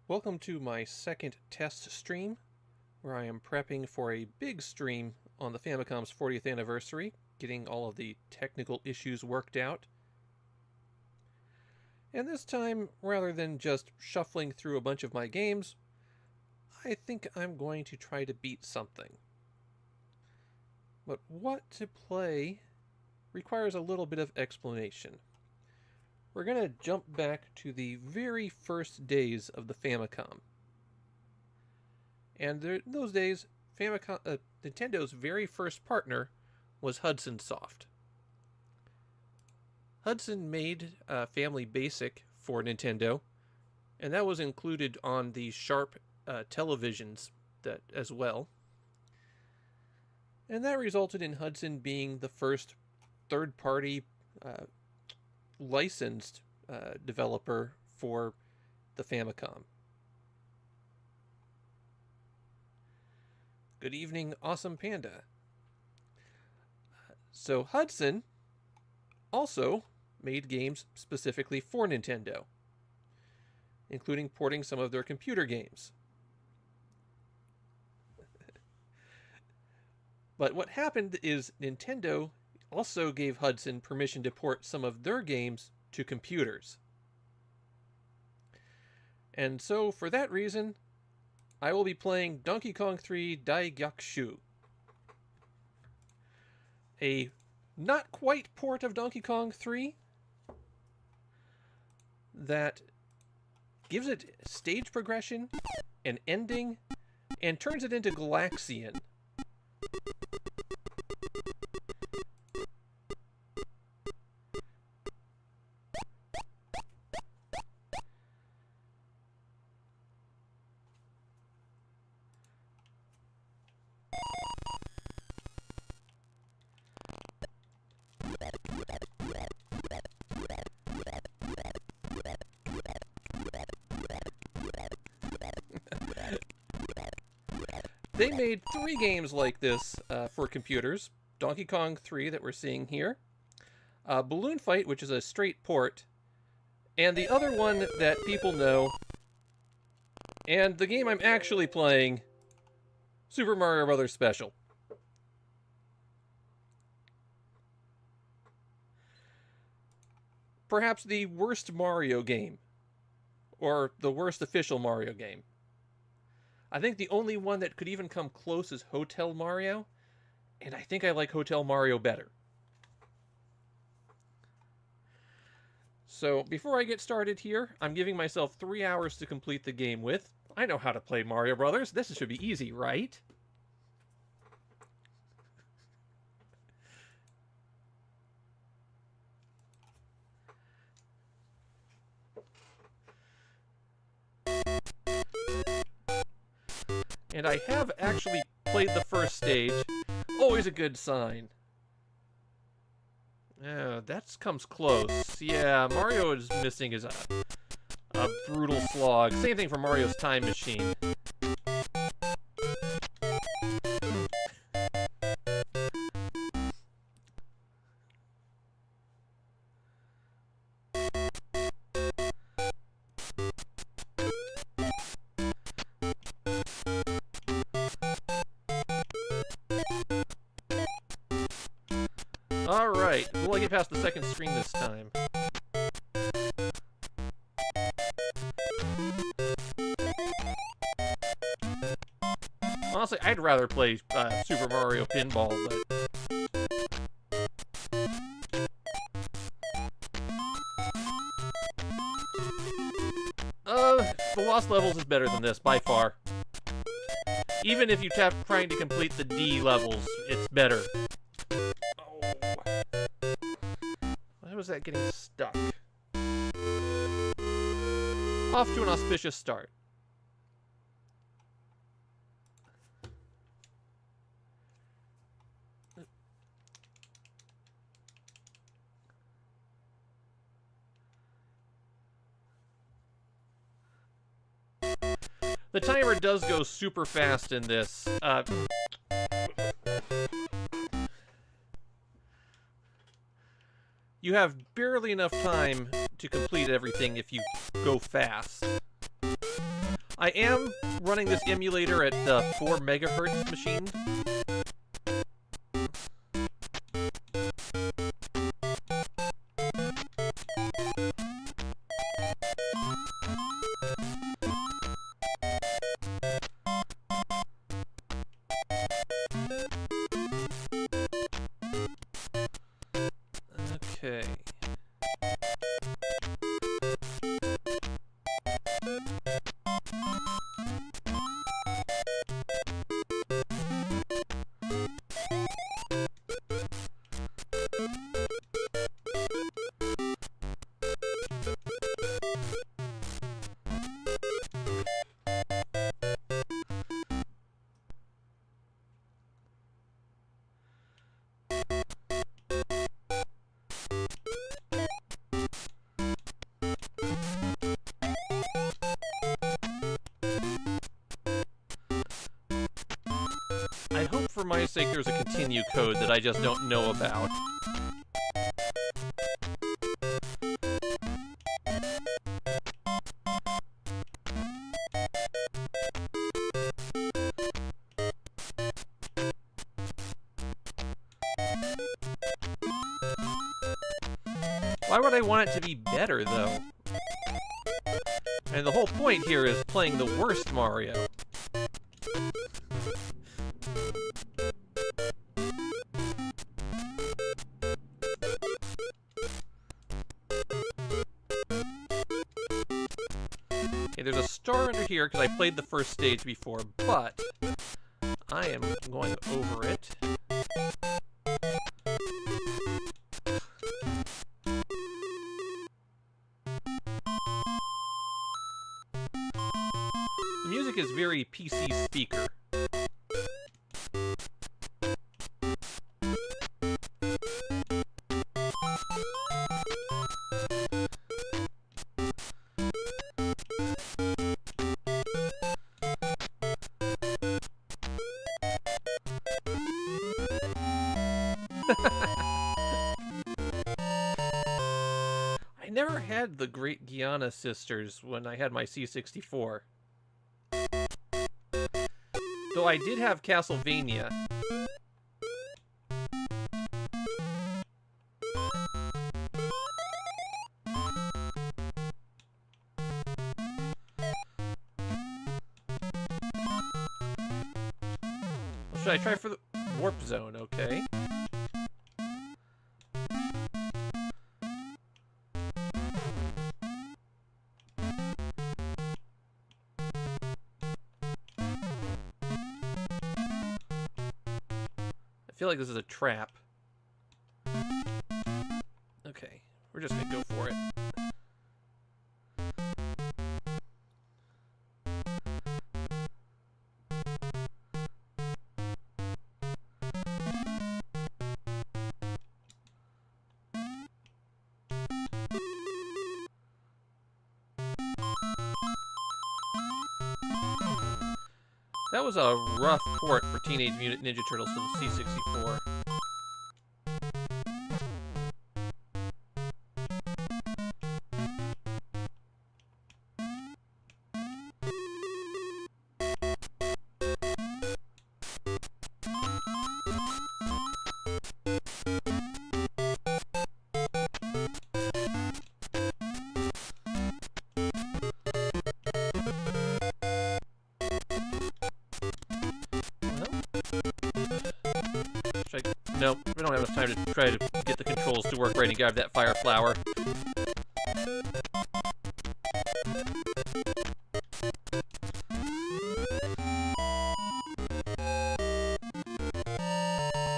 Welcome to my second test stream, where I am prepping for a big stream on the Famicom's 40th anniversary, getting all of the technical issues worked out. And this time, rather than just shuffling through a bunch of my games, I think I'm going to try to beat something. But what to play requires a little bit of explanation. We're going to jump back to the very first days of the Famicom. And in those days, Nintendo's very first partner was Hudson Soft. Hudson made Family Basic for Nintendo, and that was included on the Sharp televisions as well. And that resulted in Hudson being the first third-party licensed developer for the Famicom. Good evening, Awesome Panda. So Hudson also made games specifically for Nintendo, including porting some of their computer games. But what happened is Nintendo also gave Hudson permission to port some of their games to computers. And so, for that reason, I will be playing Donkey Kong 3 Daigyakushu, a not quite port of Donkey Kong 3 that gives it stage progression, an ending, and turns it into Galaxian. They made 3 games like this for computers. Donkey Kong 3 that we're seeing here, Balloon Fight, which is a straight port, and the other one that people know, and the game I'm actually playing, Super Mario Bros. Special. Perhaps the worst Mario game, or the worst official Mario game. I think the only one that could even come close is Hotel Mario, and I think I like Hotel Mario better. So, before I get started here, I'm giving myself 3 hours to complete the game with. I know how to play Mario Brothers. This should be easy, right? And I have actually played the first stage. Always a good sign. Yeah, that comes close. Yeah, Mario is missing his a brutal slog. Same thing for Mario's Time Machine. Alright, will I get past the second screen this time? Honestly, I'd rather play Super Mario Pinball, but... The Lost Levels is better than this, by far. Even if you're trying to complete the D levels, it's better. Why was that getting stuck? Off to an auspicious start. The timer does go super fast in this. You have barely enough time to complete everything if you go fast. I am running this emulator at the 4 megahertz machine. Okay. I hope for my sake there's a continue code that I just don't know about. Why would I want it to be better, though? And the whole point here is playing the worst Mario. Okay, there's a star under here because I played the first stage before, but I am going over it. The music is very PC speaker. I never had the Great Guiana Sisters when I had my C64. Though I did have Castlevania. Well, should I try for the warp zone? Okay. I feel like this is a trap. Okay, we're just gonna go for it. That was a rough port for Teenage Mutant Ninja Turtles to the C64. Nope, we don't have enough time to try to get the controls to work right and grab that fire flower.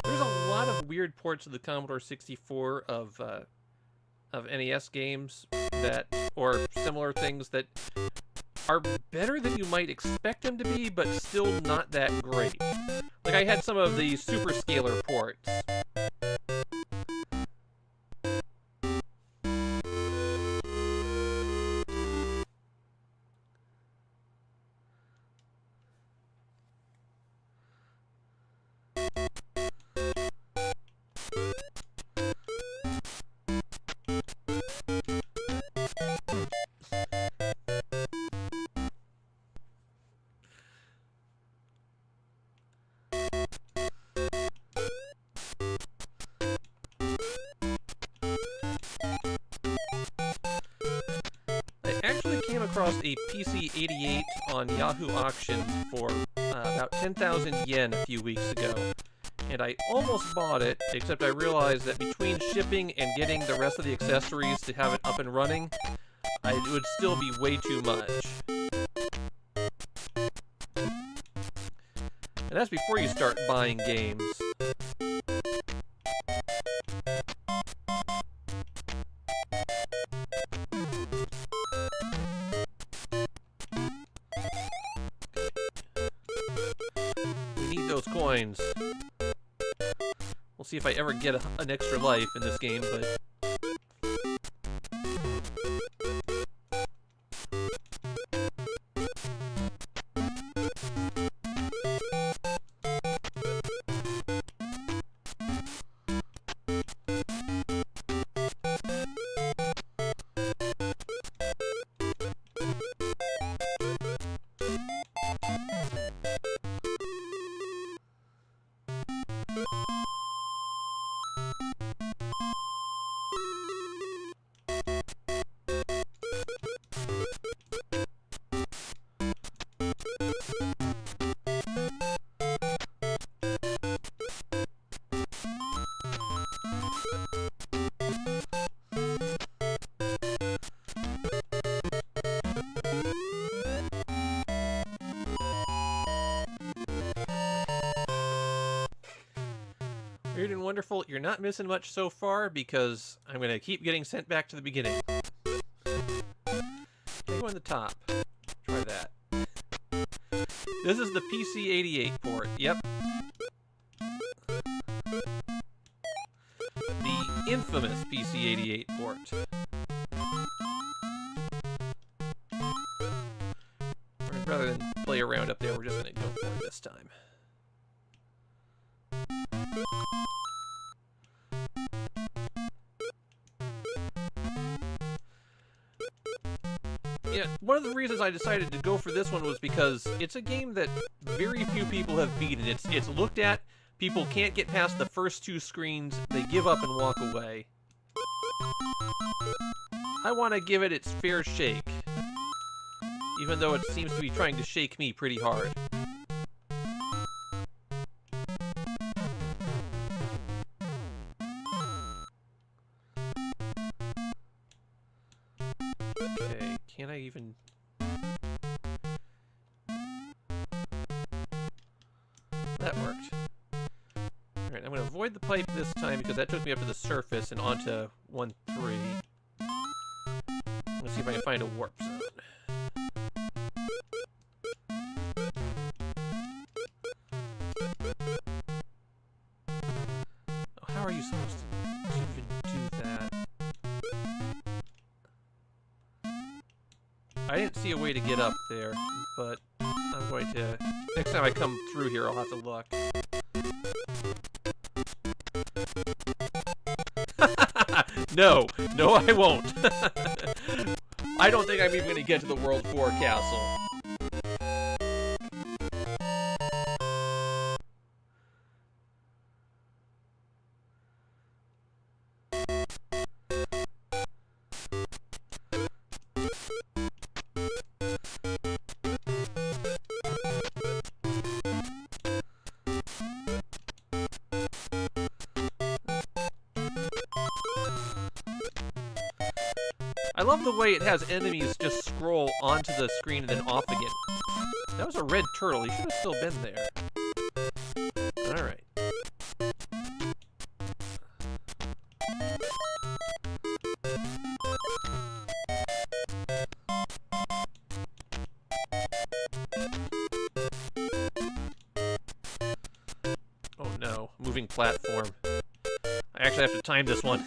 There's a lot of weird ports of the Commodore 64 of NES games that, or similar things that are better than you might expect them to be, but still not that great. Like, I had some of the Super Scalar ports. across a PC-88 on Yahoo Auctions for about 10,000 yen a few weeks ago. And I almost bought it, except I realized that between shipping and getting the rest of the accessories to have it up and running, it would still be way too much. And that's before you start buying games. We need those coins. We'll see if I ever get an extra life in this game, but... Weird and wonderful, you're not missing much so far because I'm going to keep getting sent back to the beginning. Go on the top. Try that. This is the PC-88 port. Yep. The infamous PC-88 port. Rather than play around up there, we're just going to go for it this time. Yeah, one of the reasons I decided to go for this one was because it's a game that very few people have beaten. It's looked at, people can't get past the first two screens, they give up and walk away. I want to give it its fair shake, even though it seems to be trying to shake me pretty hard. Okay, can I even... That worked. Alright, I'm going to avoid the pipe this time because that took me up to the surface and onto 1-3. Let's see if I can find a warp zone. Oh, how are you supposed to even do that? I didn't see a way to get up there, but I'm going to... Next time I come through here, I'll have to look. No! No, I won't! I don't think I'm even going to get to the World 4 castle. I love the way it has enemies just scroll onto the screen and then off again. That was a red turtle. He should have still been there. Alright. Oh no. Moving platform. I actually have to time this one.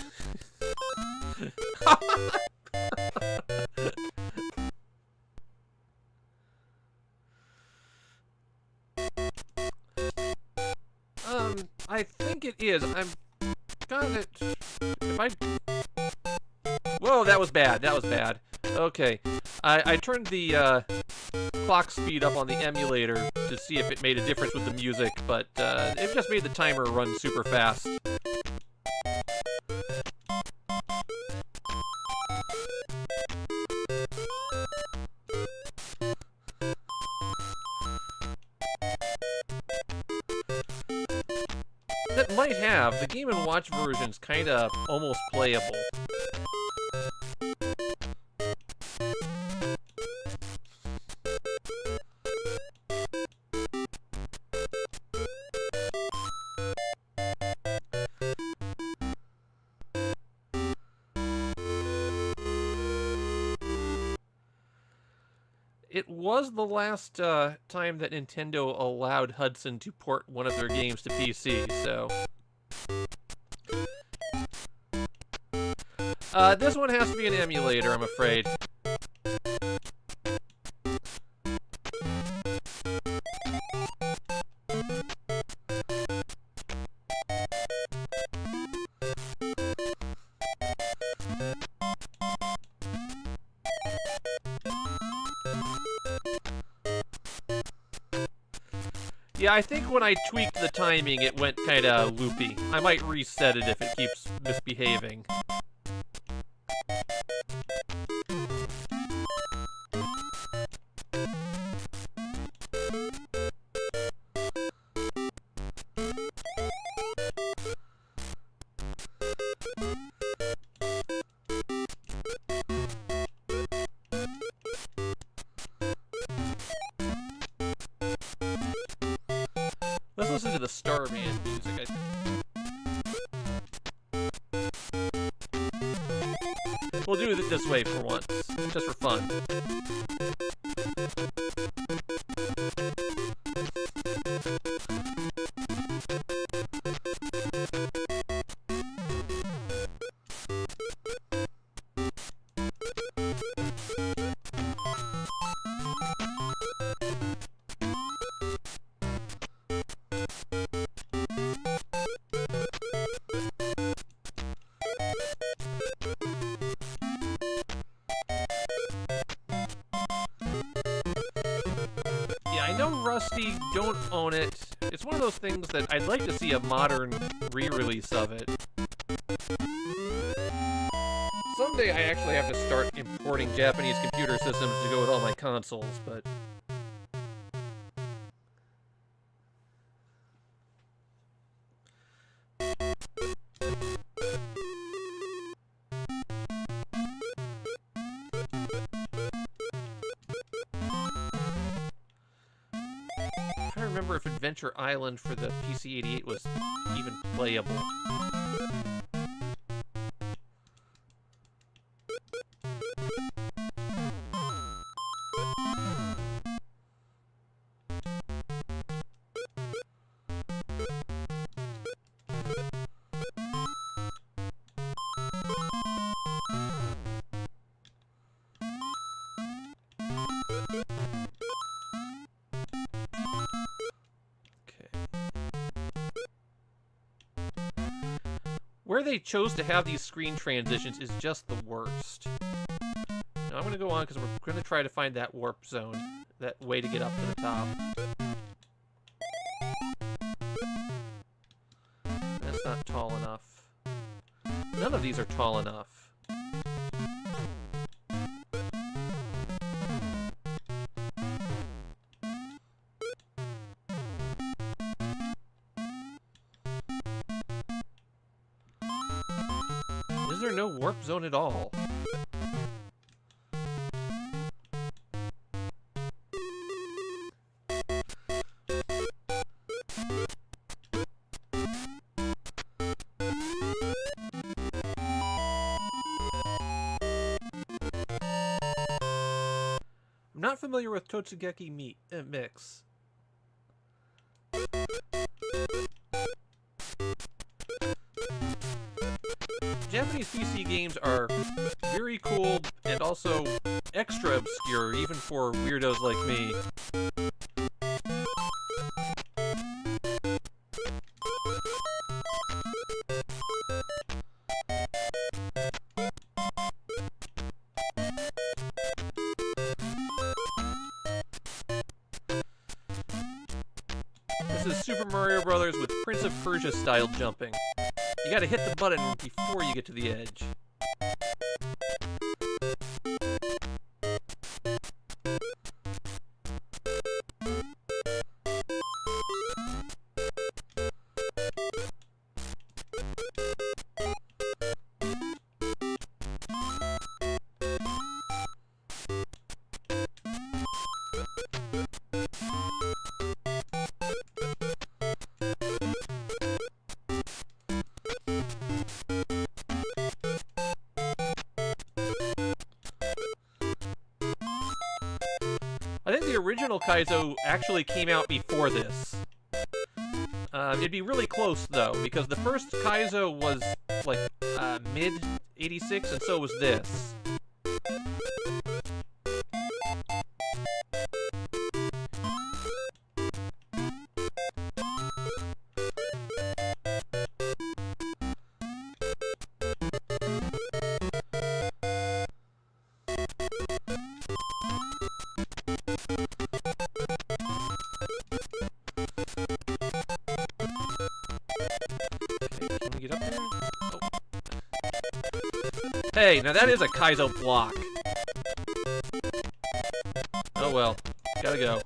I think it is. I'm gonna... If I... Whoa, that was bad. That was bad. Okay. I turned the clock speed up on the emulator to see if it made a difference with the music, but it just made the timer run super fast. might have. The Game & Watch version's kind of almost playable. It was the last time that Nintendo allowed Hudson to port one of their games to PC, so... this one has to be an emulator, I'm afraid. Yeah, I think when I tweaked the timing, it went kind of loopy. I might reset it if it keeps misbehaving. Let's listen to the Starman music. We'll do it this way for once, just for fun. I know Rusty don't own it. It's one of those things that I'd like to see a modern re-release of it. Someday I actually have to start importing Japanese computer systems to go with all my consoles, but... I don't remember if Adventure Island for the PC-88 was even playable. Where they chose to have these screen transitions is just the worst. Now I'm going to go on because we're going to try to find that warp zone, that way to get up to the top. That's not tall enough. None of these are tall enough. Is there no warp zone at all? I'm not familiar with Totsugeki mix. Japanese PC games are very cool and also extra obscure, even for weirdos like me. This is Super Mario Brothers with Prince of Persia style jumping. You gotta hit the button before you get to the edge. final Kaizo actually came out before this. It'd be really close, though, because the first Kaizo was, like, mid-86, and so was this. Hey, now that is a Kaizo block. Oh well, gotta go.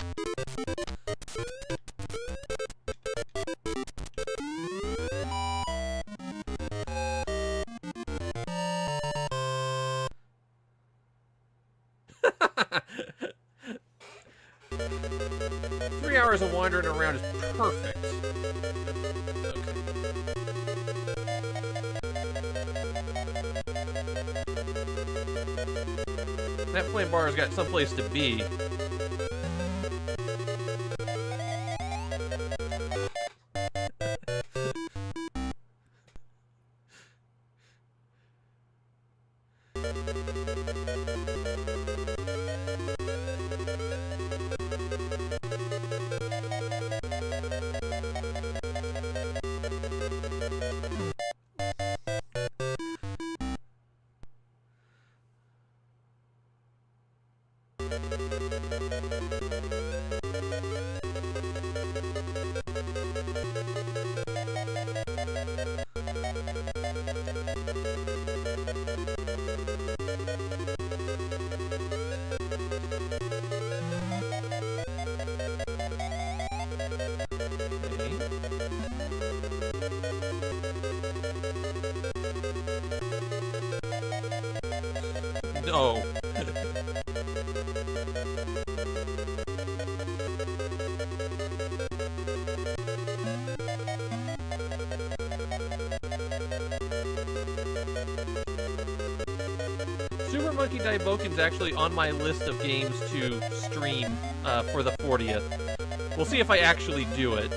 Three hours of wandering around is perfect. Okay. That flame bar has got someplace to be. No. Super Monkey Daiboken's actually on my list of games to stream for the 40th. We'll see if I actually do it.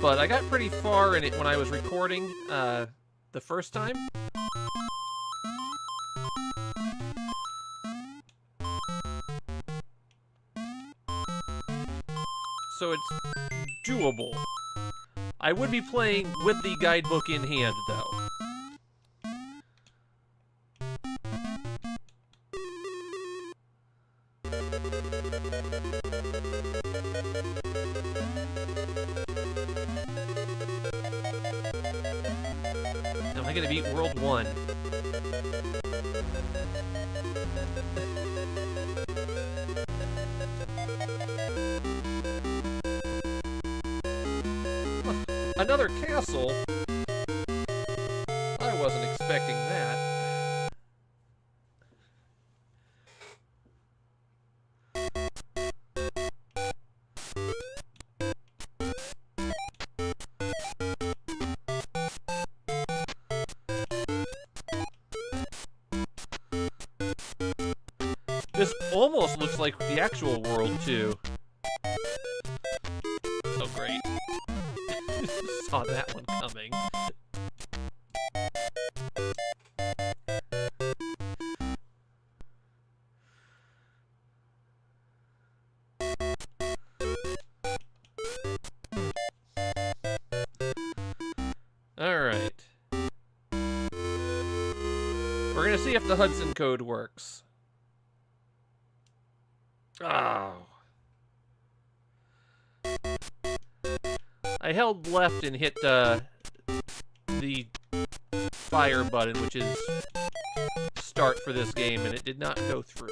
But I got pretty far in it when I was recording the first time. So it's doable. I would be playing with the guidebook in hand, though. Am I gonna beat World 1? Another castle? I wasn't expecting that. This almost looks like the actual world, too. Oh, great. Saw that one coming. Alright. We're gonna see if the Hudson code works. Oh. I held left and hit the fire button, which is start for this game, and it did not go through.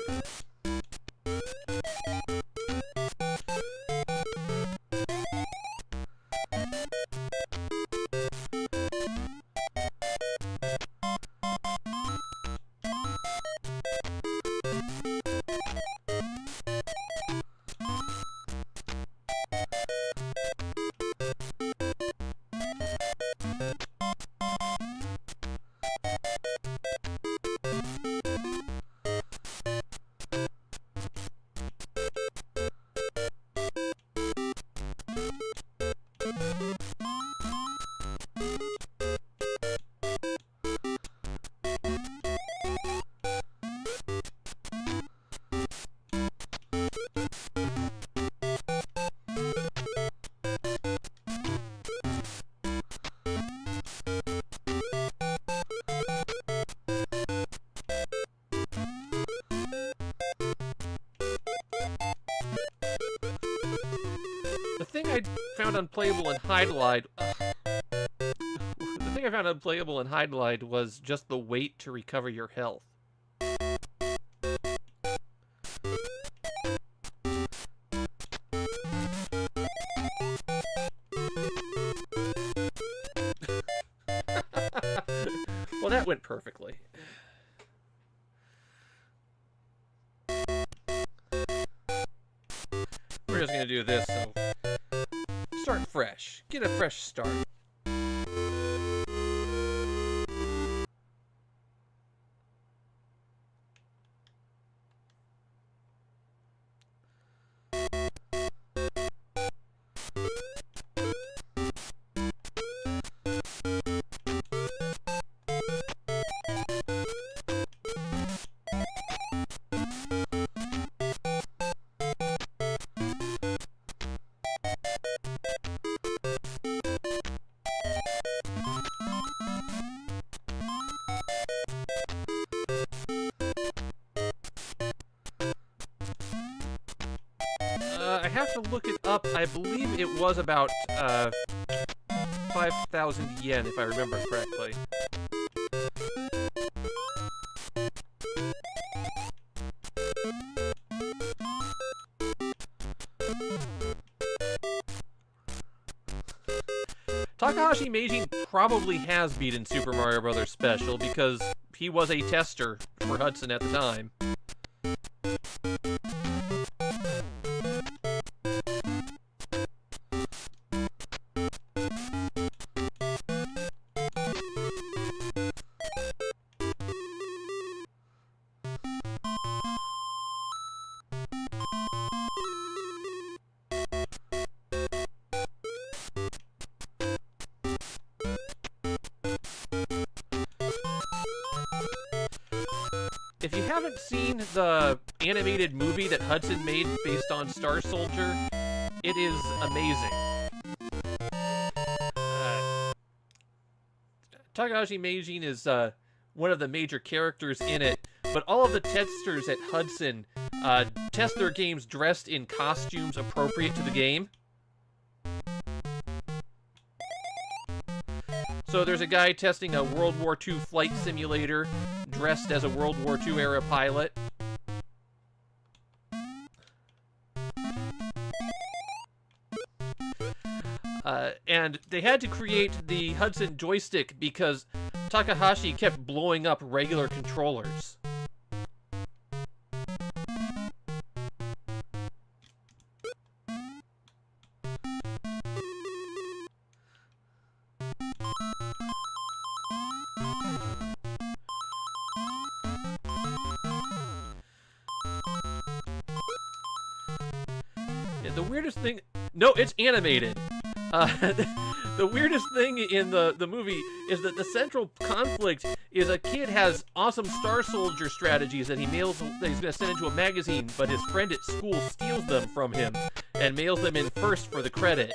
I found unplayable in Hydlide... The thing I found unplayable in Hydlide was just the wait to recover your health. Well, that went perfectly. We're just gonna do this, so... Start fresh. Get a fresh start. I have to look it up. I believe it was about 5,000 yen, if I remember correctly. Takahashi Meijin probably has beaten Super Mario Bros. Special because he was a tester for Hudson at the time. If you haven't seen the animated movie that Hudson made based on Star Soldier, it is amazing. Takahashi Meijin is one of the major characters in it, but all of the testers at Hudson test their games dressed in costumes appropriate to the game. So there's a guy testing a World War II flight simulator dressed as a World War II era pilot. And they had to create the Hudson joystick because Takahashi kept blowing up regular controllers. The weirdest thing... No, it's animated. The weirdest thing in the movie is that the central conflict is a kid has awesome Star Soldier strategies that he mails that he's going to send into a magazine, but his friend at school steals them from him and mails them in first for the credit.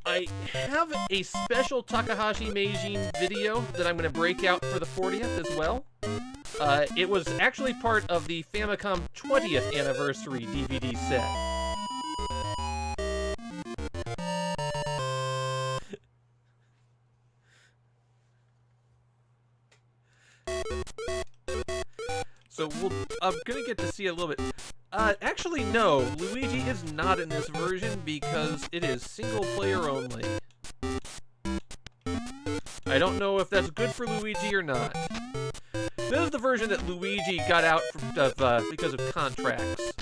I have a special Takahashi Meijin video that I'm going to break out for the 40th as well. It was actually part of the Famicom 20th anniversary DVD set. So I'm going to get to see a little bit. Actually, no. Luigi is not in this version because it is single player only. I don't know if that's good for Luigi or not. This is the version that Luigi got out because of contracts.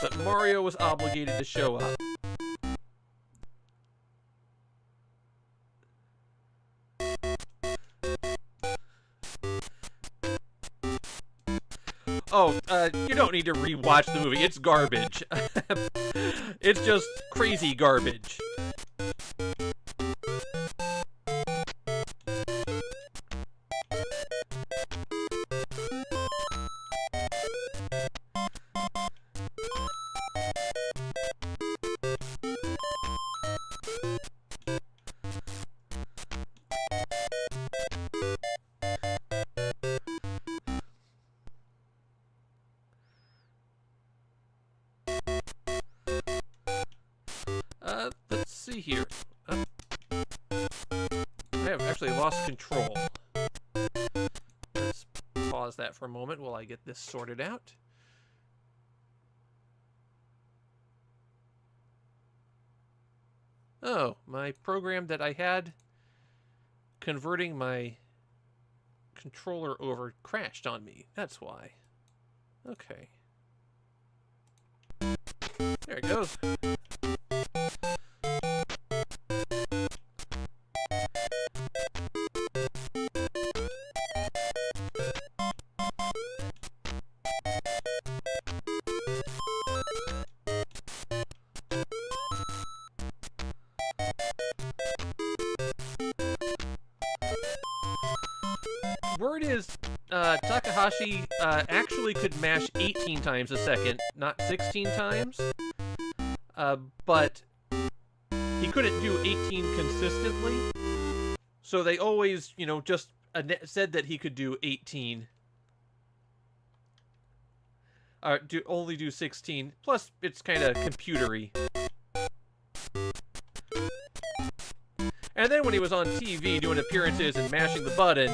But Mario was obligated to show up. Oh, you don't need to rewatch the movie. It's garbage. It's just crazy garbage. lost control. Let's pause that for a moment while I get this sorted out. Oh, my program that I had converting my controller over crashed on me. That's why. Okay. There it goes. Word is, Takahashi actually could mash 18 times a second, not 16 times. But he couldn't do 18 consistently. So they always, you know, just said that he could do 18. Only do 16. Plus, it's kind of computery. And then when he was on TV doing appearances and mashing the button,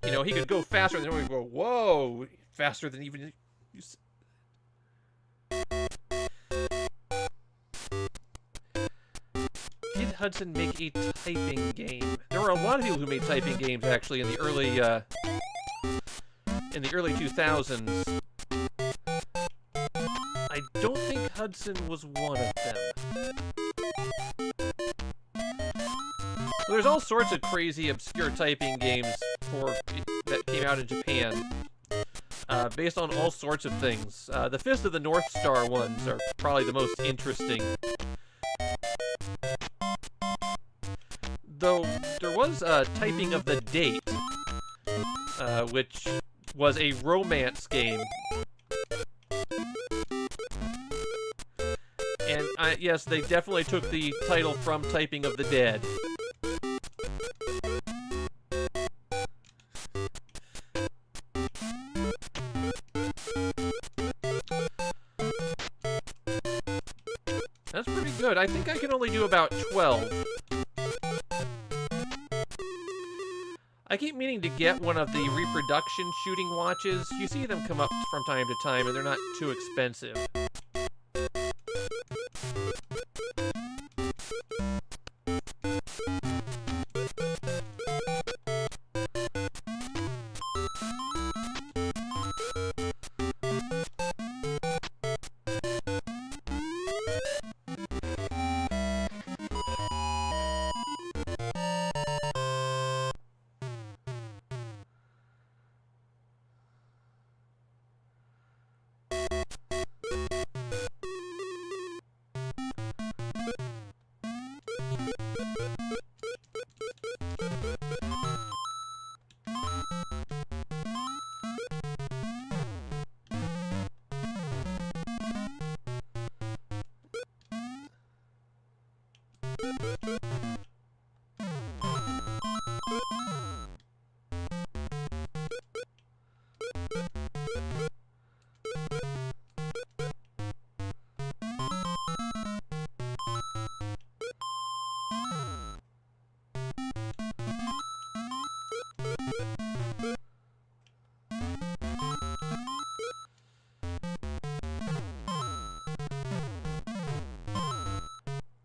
you know, he could go faster than we go, whoa, faster than even you. Did Hudson make a typing game? There were a lot of people who made typing games actually in the early 2000s. I don't think Hudson was one of them. There's all sorts of crazy, obscure typing games that came out in Japan, based on all sorts of things. The Fist of the North Star ones are probably the most interesting. Though there was Typing of the Date, which was a romance game. And yes, they definitely took the title from Typing of the Dead. That's pretty good. I think I can only do about 12. I keep meaning to get one of the reproduction shooting watches. You see them come up from time to time, and they're not too expensive.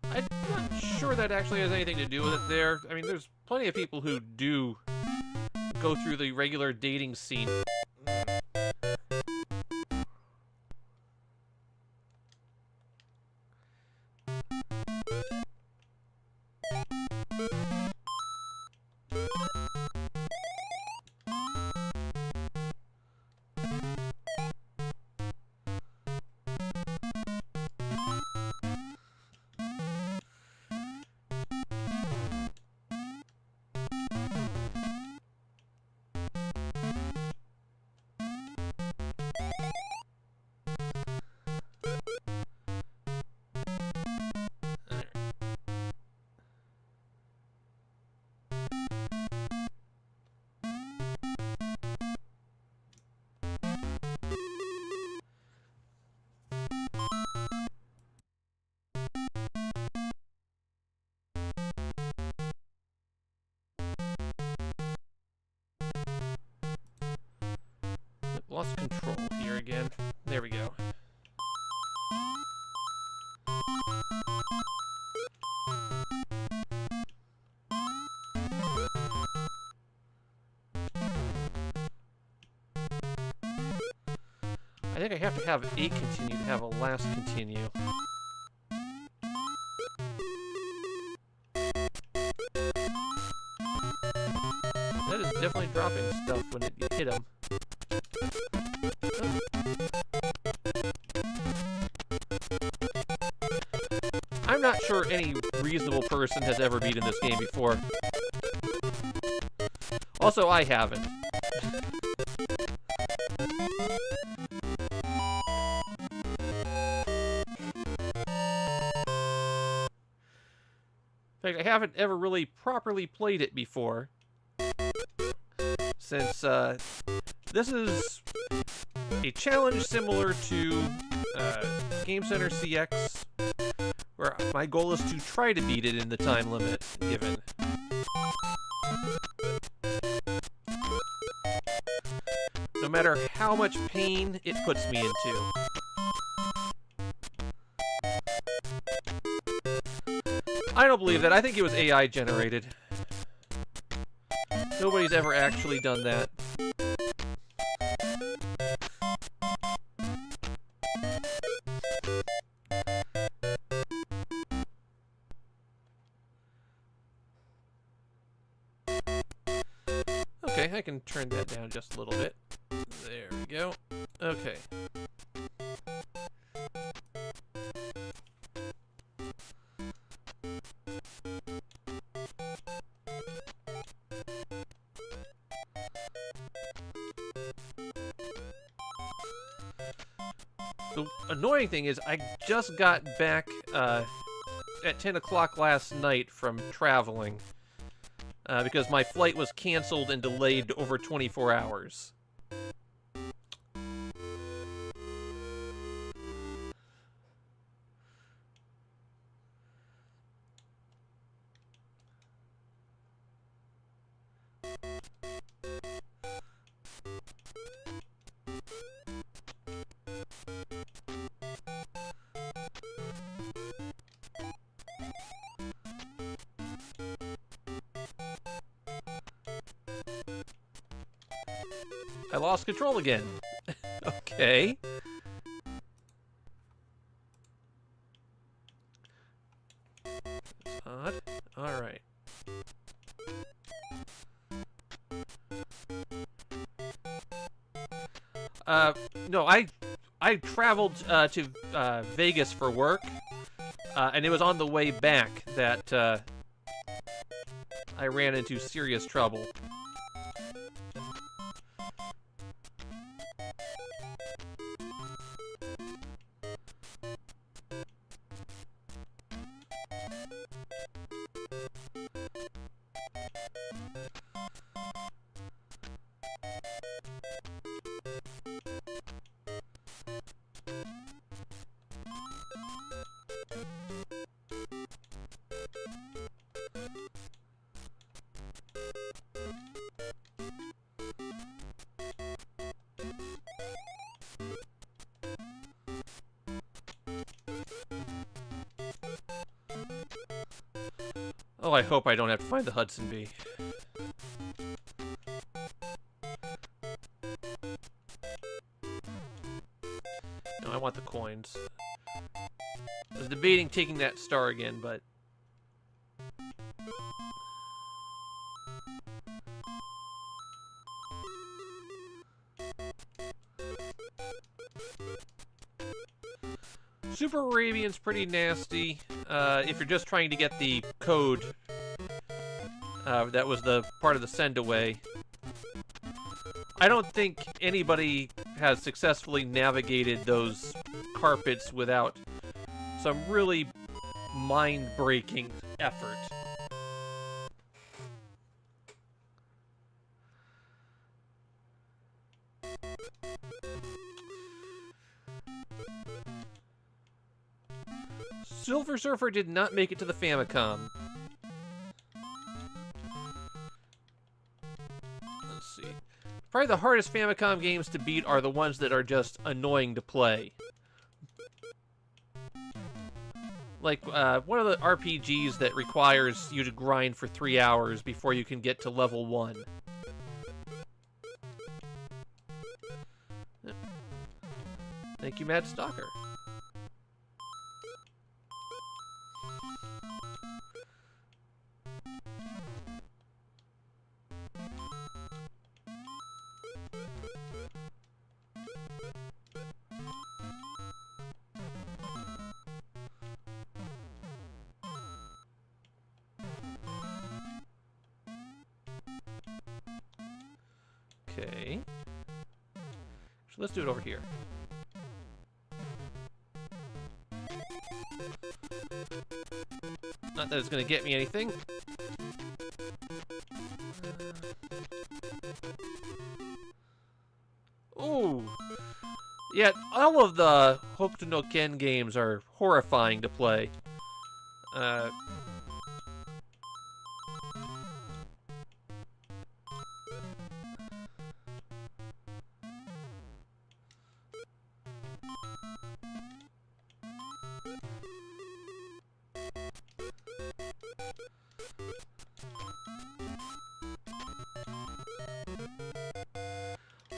I'm not sure that actually has anything to do with it there. I mean, there's plenty of people who do go through the regular dating scene. lost control here again. There we go. I think I have to have a continue to have a last continue. That is definitely dropping stuff when it hit him. I'm not sure any reasonable person has ever beaten this game before. Also, I haven't. In fact, I haven't ever really properly played it before. Since this is a challenge similar to Game Center CX, where my goal is to try to beat it in the time limit given. No matter how much pain it puts me into. I don't believe that. I think it was AI generated. Nobody's ever actually done that. Okay, I can turn that down just a little bit. There we go. Okay. The annoying thing is I just got back at 10 o'clock last night from traveling because my flight was canceled and delayed over 24 hours. I lost control again. Okay. That's odd. Alright. No, I traveled to Vegas for work, and it was on the way back that I ran into serious trouble. Oh, I hope I don't have to find the Hudson Bee. No, I want the coins. I was debating taking that star again, but... Super Arabian's pretty nasty. If you're just trying to get the code, that was the part of the send away. I don't think anybody has successfully navigated those carpets without some really mind-breaking effort. Silver Surfer did not make it to the Famicom. Let's see. Probably the hardest Famicom games to beat are the ones that are just annoying to play. Like, one of the RPGs that requires you to grind for 3 hours before you can get to level 1. Thank you, Mad Stalker. Okay. So let's do it over here. Not that it's going to get me anything. Ooh. Yeah, all of the Hokuto no Ken games are horrifying to play.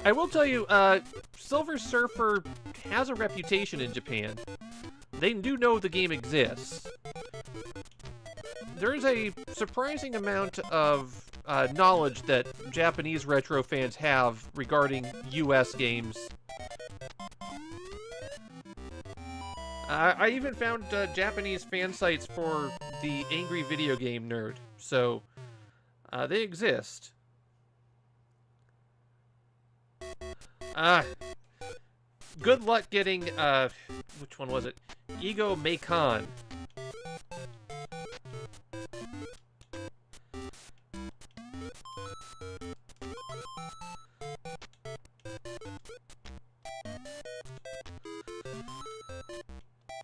I will tell you, Silver Surfer has a reputation in Japan. They do know the game exists. There is a surprising amount of knowledge that Japanese retro fans have regarding US games. I even found Japanese fan sites for the Angry Video Game Nerd, so they exist. Good luck getting, which one was it? Ego Macon.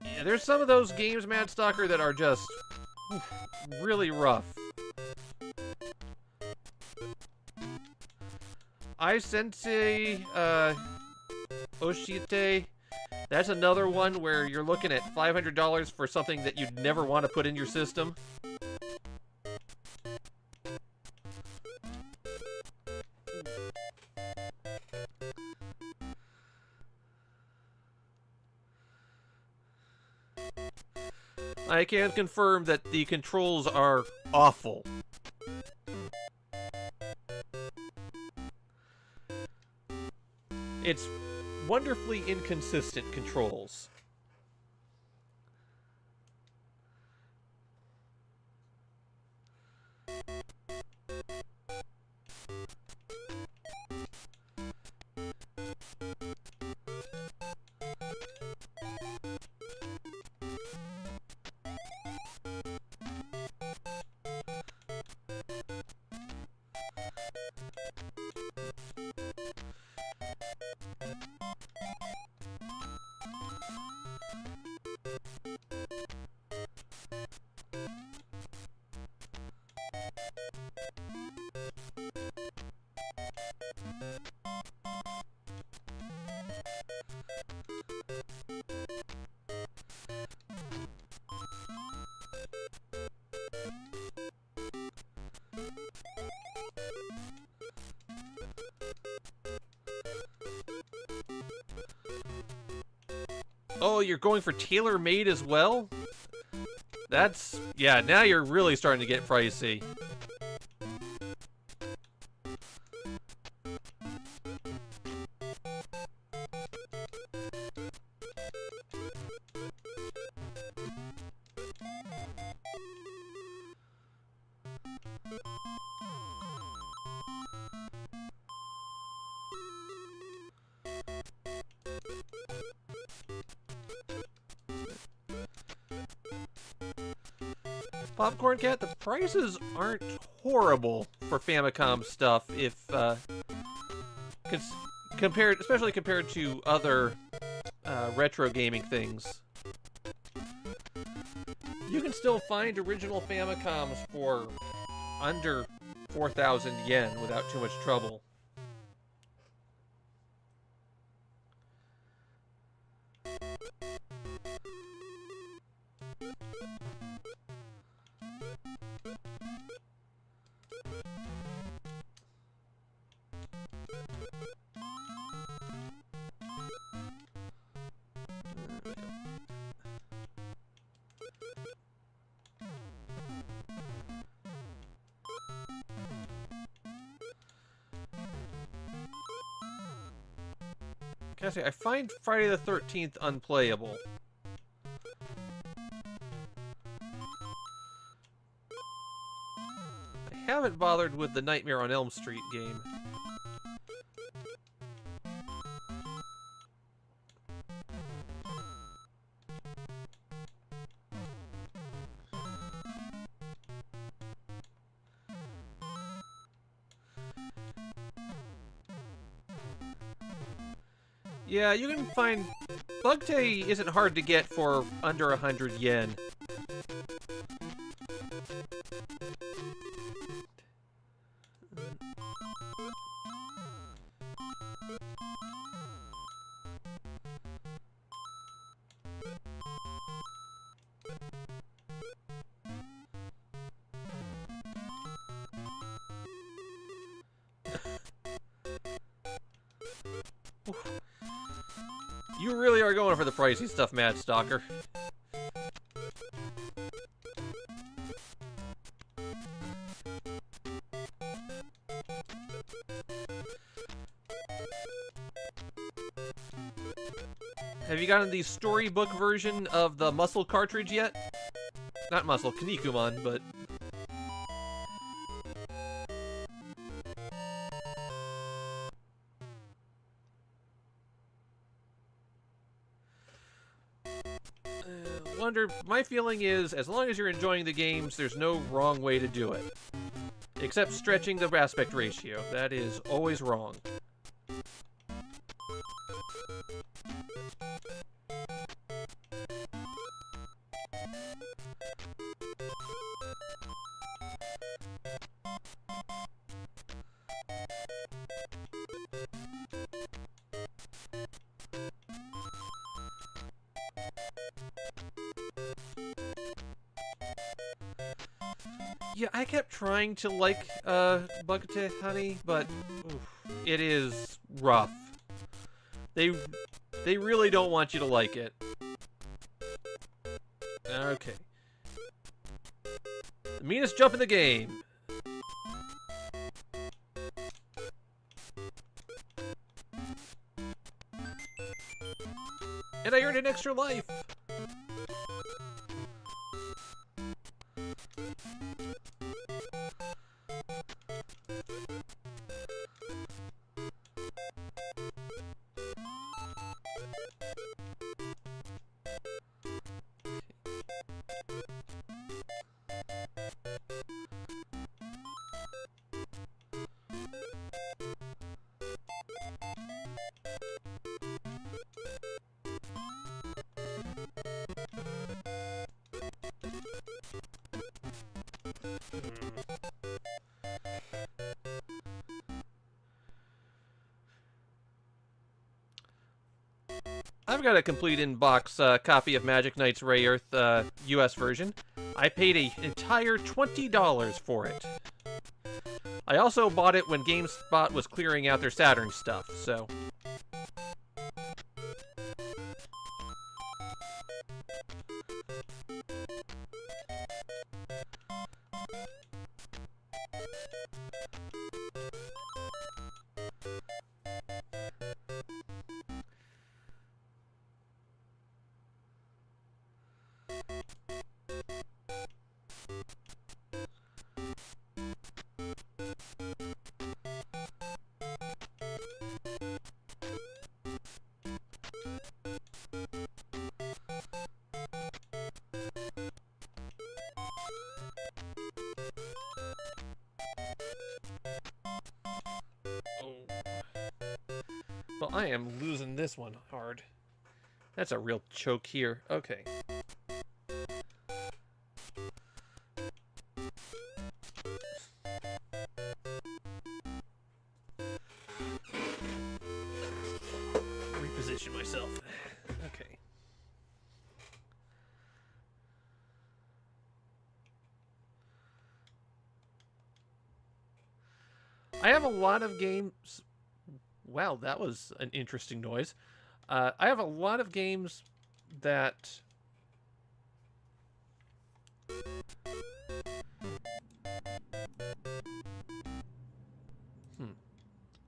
Yeah, there's some of those games, Mad Stalker, that are just really rough. I Sensei, Oshite, that's another one where you're looking at $500 for something that you'd never want to put in your system. I can confirm that the controls are awful. It's wonderfully inconsistent controls. Oh, you're going for tailor-made as well? That's... yeah, now you're really starting to get pricey. Popcorn Cat, the prices aren't horrible for Famicom stuff if, compared, especially compared to other retro gaming things. You can still find original Famicoms for under 4,000 yen without too much trouble. Can I say, I find Friday the 13th unplayable. I haven't bothered with the Nightmare on Elm Street game. Yeah, you can find... Bugtail isn't hard to get for under 100 yen. You really are going for the pricey stuff, Mad Stalker. Have you gotten the storybook version of the Muscle cartridge yet? Not Muscle, Kinnikuman, but... Wonder, my feeling is, as long as you're enjoying the games, there's no wrong way to do it. Except stretching the aspect ratio. That is always wrong. Yeah, I kept trying to like Bugtail Honey, but oof, it is rough. They really don't want you to like it. Okay. The meanest jump in the game. And I earned an extra life. I've got a complete in-box copy of Magic Knight's Ray Earth US version. I paid an entire $20 for it. I also bought it when GameSpot was clearing out their Saturn stuff, so... Well, I am losing this one hard. That's a real choke here. Okay. Reposition myself. Okay. I have a lot of games... Wow, that was an interesting noise. I have a lot of games that...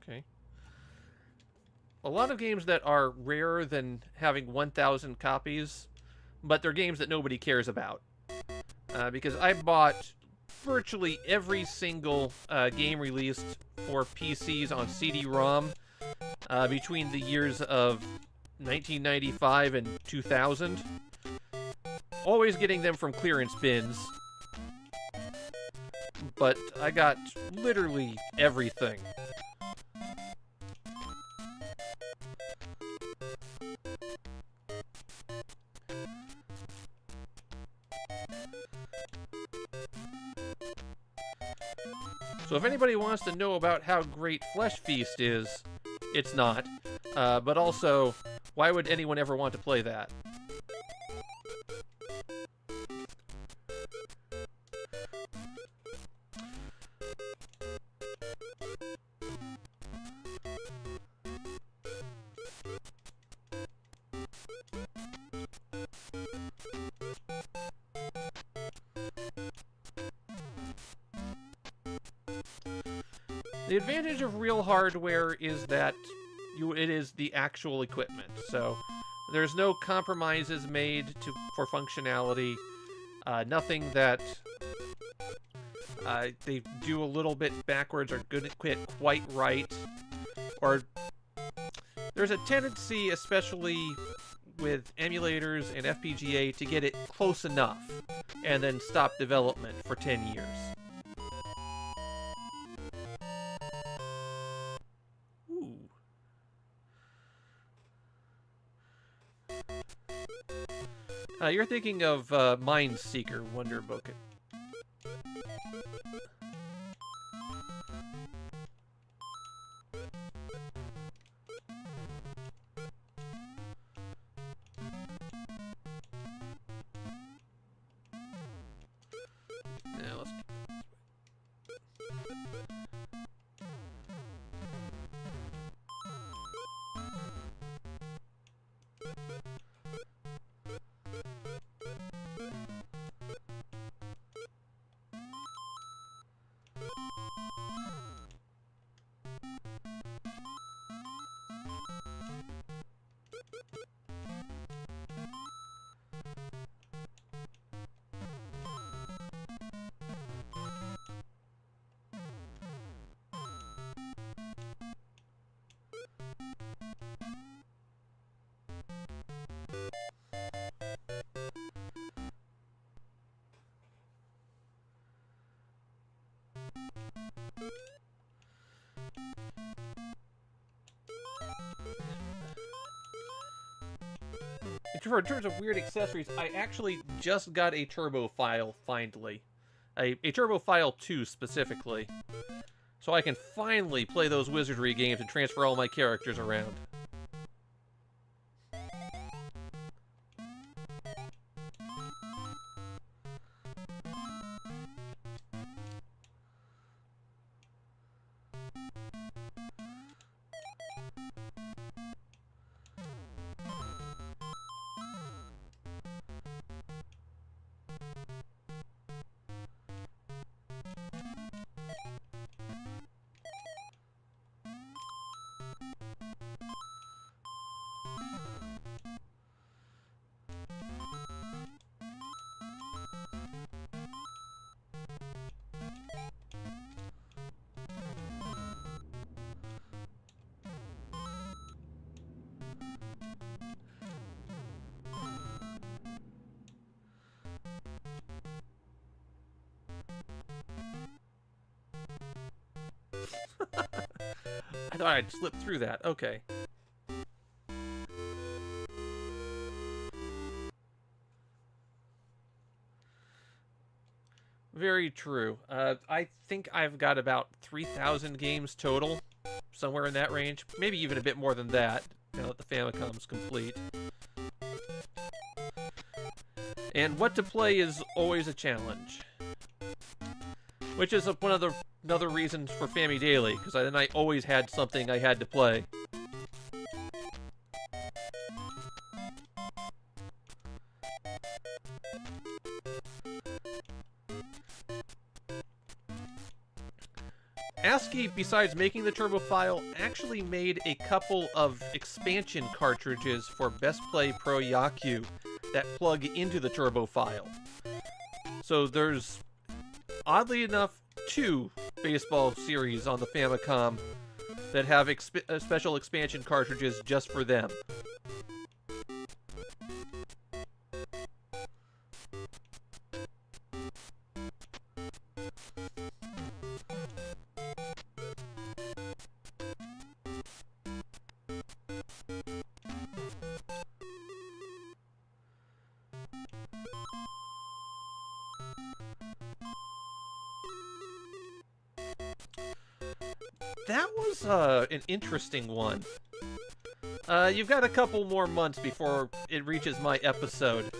Okay. a lot of games that are rarer than having 1,000 copies, but they're games that nobody cares about. Because I bought virtually every single game released for PCs on CD-ROM between the years of 1995 and 2000. Always getting them from clearance bins. But I got literally everything. So if anybody wants to know about how great Flesh Feast is, it's not. But also, why would anyone ever want to play that? The advantage of real hardware is that it is the actual equipment, so there's no compromises made for functionality. Nothing that they do a little bit backwards or get quite right. Or there's a tendency, especially with emulators and FPGA, to get it close enough and then stop development for 10 years. You're thinking of Mindseeker Wonderbook. Now let's... In terms of weird accessories, I actually just got a turbo file, finally. A turbo file 2, specifically. So I can finally play those wizardry games and transfer all my characters around. I thought I'd slip through that. Okay. Very true. I think I've got about 3,000 games total, somewhere in that range. Maybe even a bit more than that, now that the Famicom's complete. And what to play is always a challenge. Which is one of the another reason for Famidaily, because then I always had something I had to play. ASCII, besides making the turbo file, actually made a couple of expansion cartridges for Best Play Pro Yaku that plug into the turbo file. So there's, oddly enough, 2 baseball series on the Famicom that have special expansion cartridges just for them. That was an interesting one. You've got a couple more months before it reaches my episode,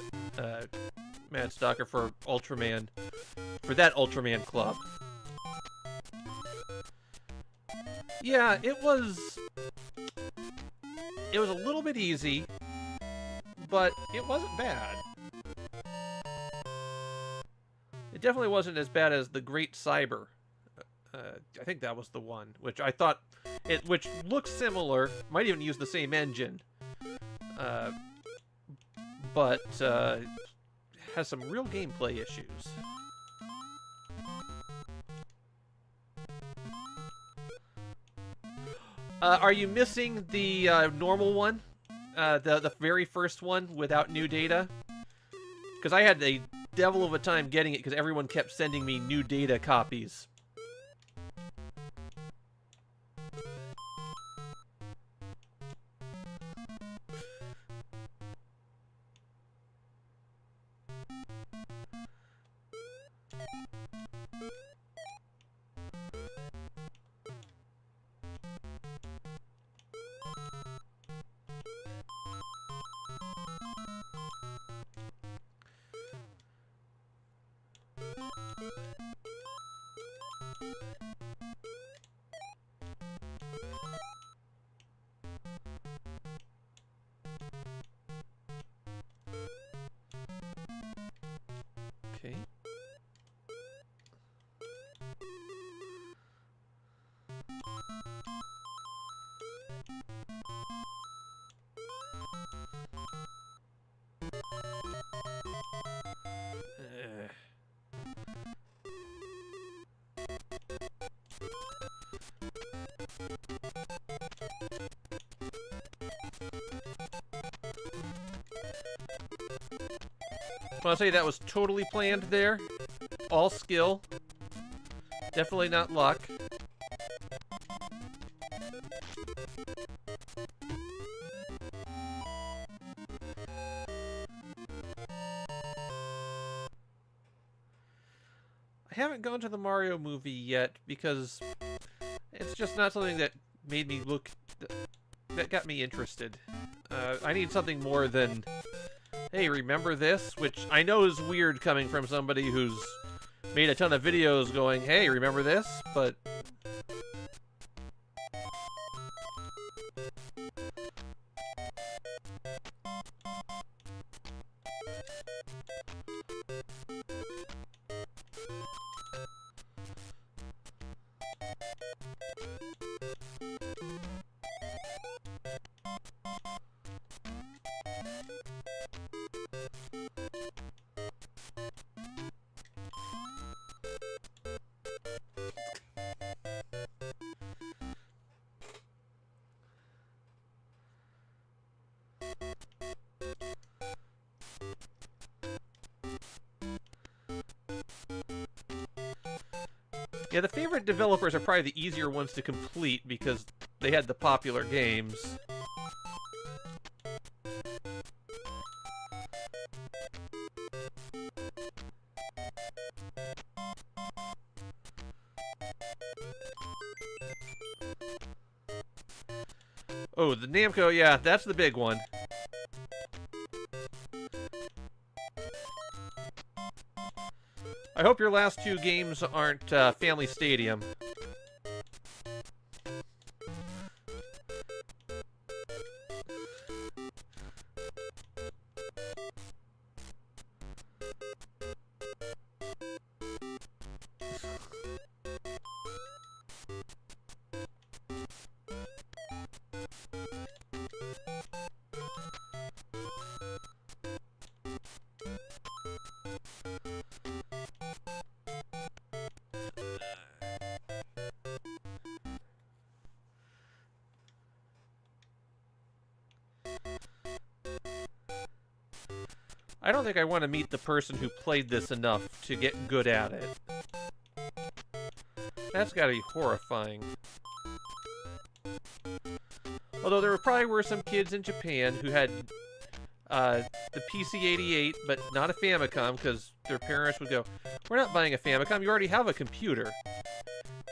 Mad Stalker, for Ultraman, for that Ultraman club. Yeah, it was a little bit easy, but it wasn't bad. It definitely wasn't as bad as the Great Cyber. I think that was the one, which I thought, which looks similar, might even use the same engine, but has some real gameplay issues. Are you missing the normal one? The very first one without new data? Because I had a devil of a time getting it because everyone kept sending me new data copies. Okay. I'll say that was totally planned there. All skill. Definitely not luck. I haven't gone to the Mario movie yet because it's just not something that made me look... that got me interested. I need something more than... Hey, remember this? Which I know is weird coming from somebody who's made a ton of videos going, hey, remember this? But... Yeah, the favorite developers are probably the easier ones to complete because they had the popular games. Oh, the Namco, yeah, that's the big one. I hope your last 2 games aren't Family Stadium. I don't think I want to meet the person who played this enough to get good at it. That's gotta be horrifying. Although there probably were some kids in Japan who had the PC-88, but not a Famicom, because their parents would go, "We're not buying a Famicom, you already have a computer."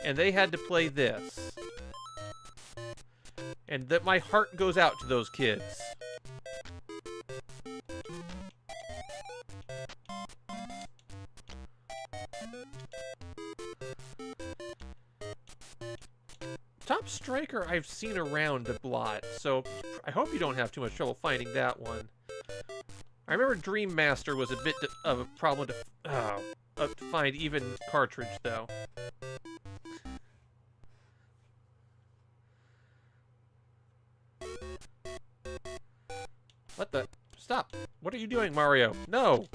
And they had to play this. And that my heart goes out to those kids. Top Striker I've seen around a lot, so I hope you don't have too much trouble finding that one. I remember Dream Master was a bit of a problem to find even cartridge, though. What the? Stop! What are you doing, Mario? No!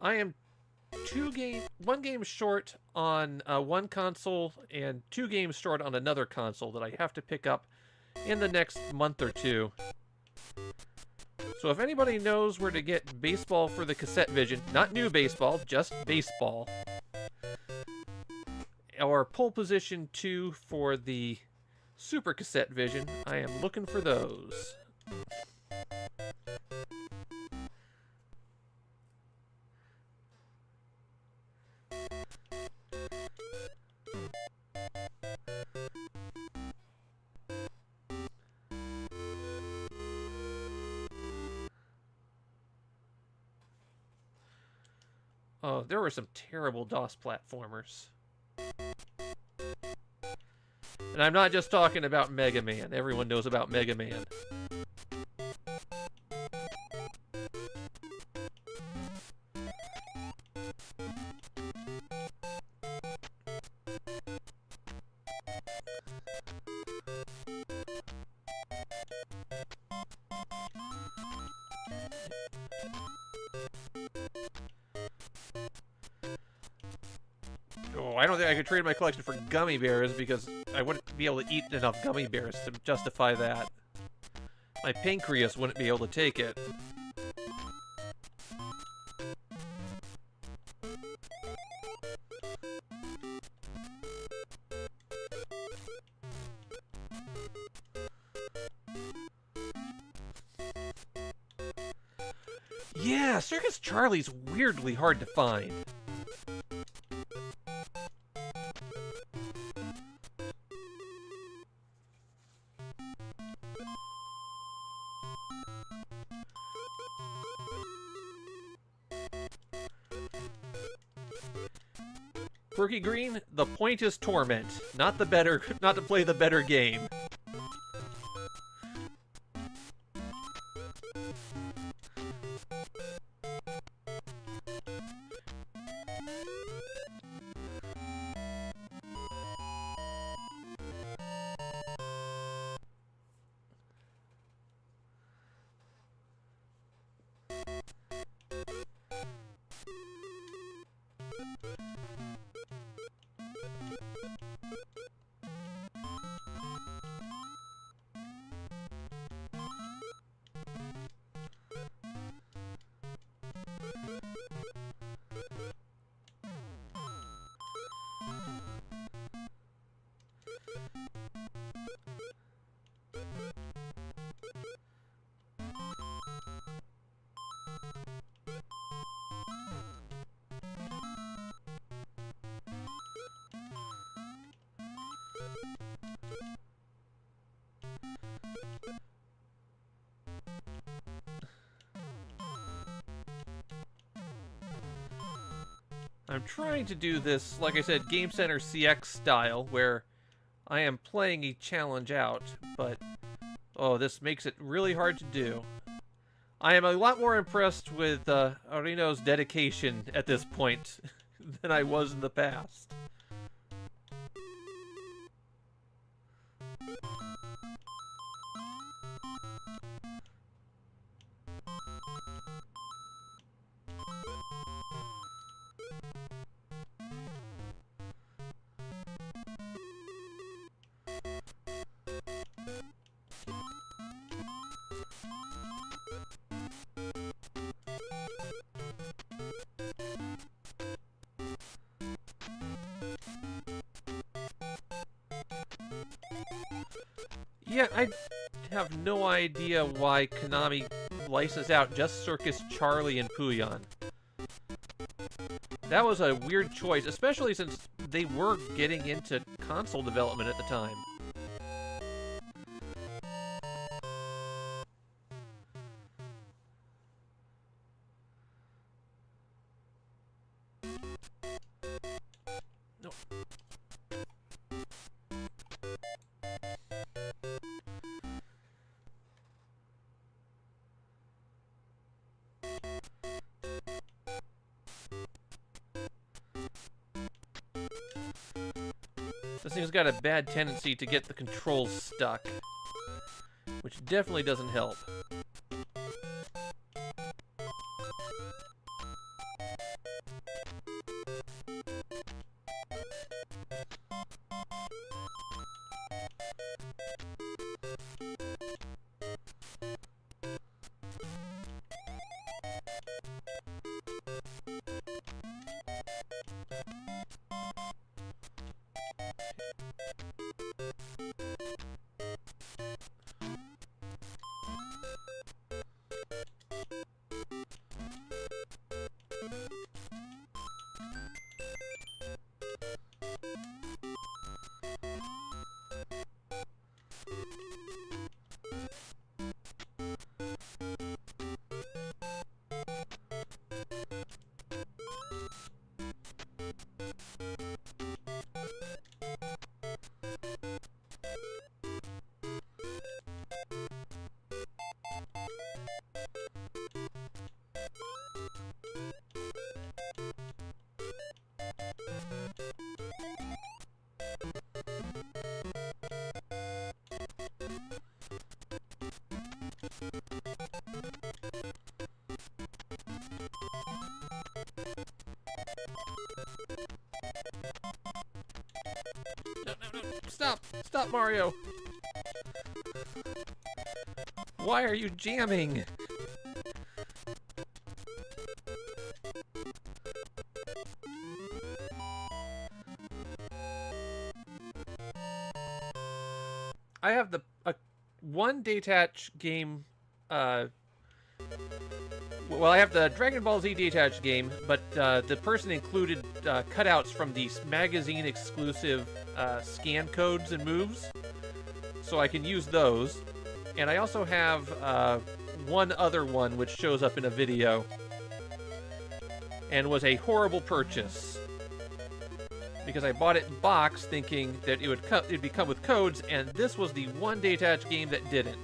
I am one game short on one console and 2 games short on another console that I have to pick up in the next month or two. So if anybody knows where to get baseball for the cassette vision, not new baseball, just baseball, or pole position 2 for the super cassette vision, I am looking for those. Oh, there were some terrible DOS platformers. And I'm not just talking about Mega Man. Everyone knows about Mega Man. Oh, I don't think I could trade my collection for gummy bears because I wouldn't be able to eat enough gummy bears to justify that. My pancreas wouldn't be able to take it. Yeah, Circus Charlie's weirdly hard to find. Quirky Green, the point is torment, not to play the better game. I'm trying to do this, like I said, Game Center CX style, where I am playing a challenge out, but oh, this makes it really hard to do. I am a lot more impressed with Arino's dedication at this point than I was in the past. Yeah, I have no idea why Konami licensed out just Circus Charlie and Puyon. That was a weird choice, especially since they were getting into console development at the time. No. This thing's got a bad tendency to get the controls stuck, which definitely doesn't help. No. Stop! Stop, Mario! Why are you jamming? I have the one detach game. Well, I have the Dragon Ball Z detach game, but the person included cutouts from these magazine exclusive scan codes and moves, so I can use those. And I also have one other one which shows up in a video, and was a horrible purchase because I bought it in box thinking that it'd be come with codes, and this was the one detach game that didn't.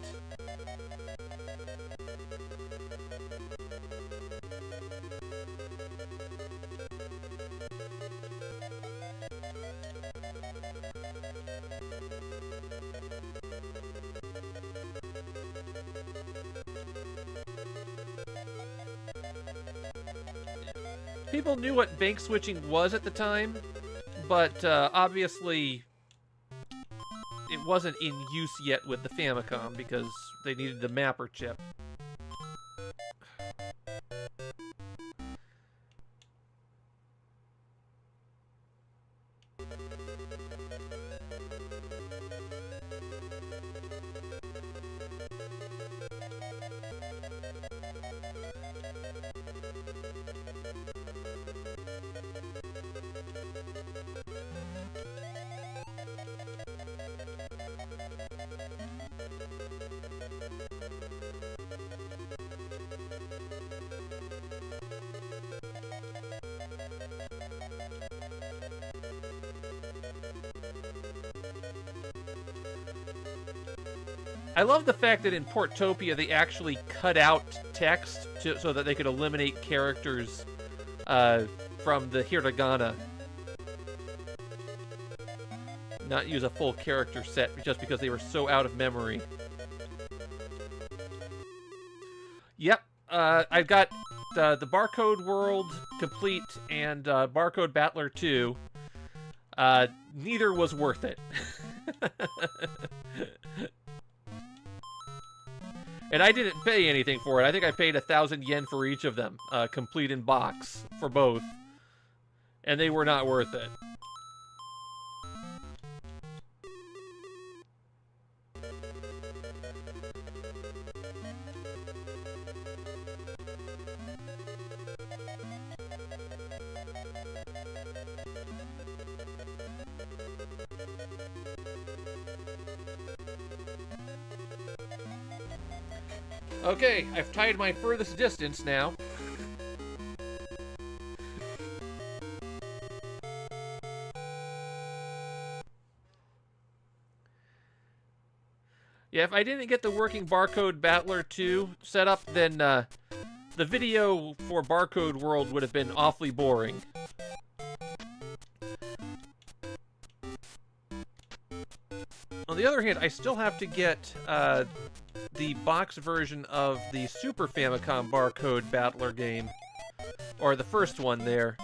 People knew what bank switching was at the time, but obviously it wasn't in use yet with the Famicom because they needed the mapper chip. I love the fact that in Portopia they actually cut out text so that they could eliminate characters from the hiragana. Not use a full character set just because they were so out of memory. Yep, I've got the Barcode World complete and Barcode Battler 2. Neither was worth it. And I didn't pay anything for it. I think I paid 1,000 yen for each of them, complete in box for both. And they were not worth it. Okay, I've tied my furthest distance now. Yeah, if I didn't get the working Barcode Battler 2 set up, then the video for Barcode World would have been awfully boring. On the other hand, I still have to get the box version of the Super Famicom Barcode Battler game. Or the first one there.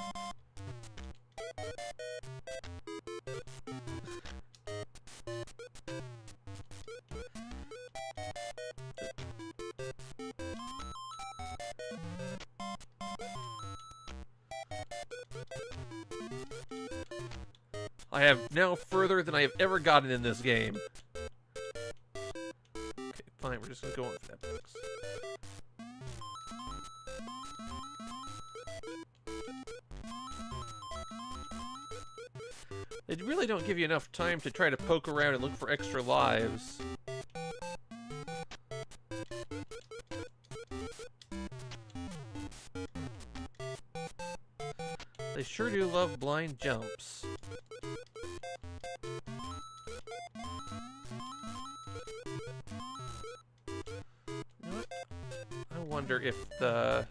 I have now further than I have ever gotten in this game. Okay, fine, we're just gonna go on with that box. They really don't give you enough time to try to poke around and look for extra lives. They sure do love blind jumps. You know what? I wonder if the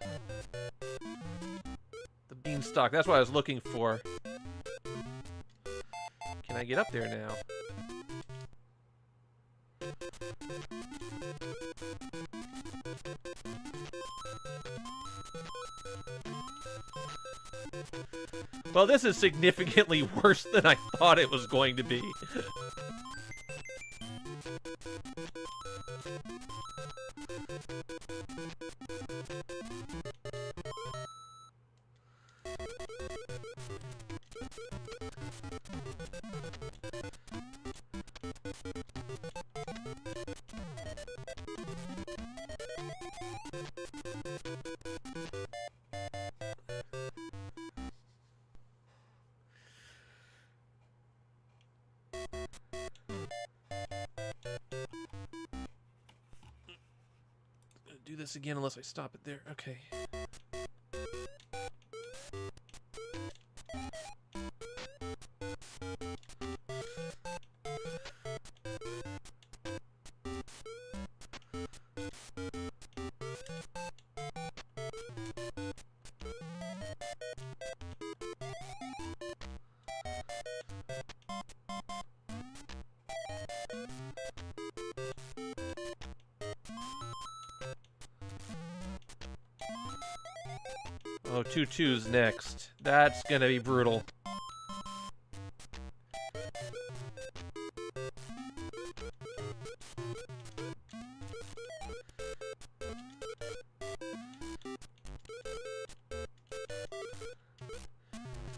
beanstalk, that's what I was looking for. Can I get up there now? Well, this is significantly worse than I thought it was going to be. Do this again unless I stop it there. Okay. Oh, 2-2's next. That's gonna be brutal.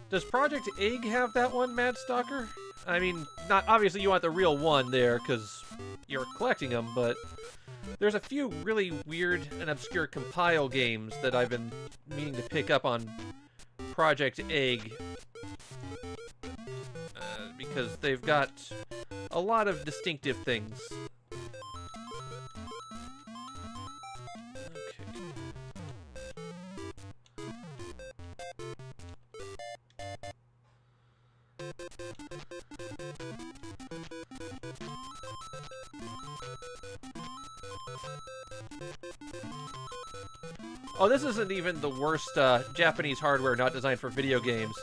Does Project Egg have that one, Mad Stalker? I mean, not obviously you want the real one there, because you're collecting them, but there's a few really weird and obscure compile games that I've been meaning to pick up on Project Egg. Because they've got a lot of distinctive things. Oh, this isn't even the worst Japanese hardware not designed for video games.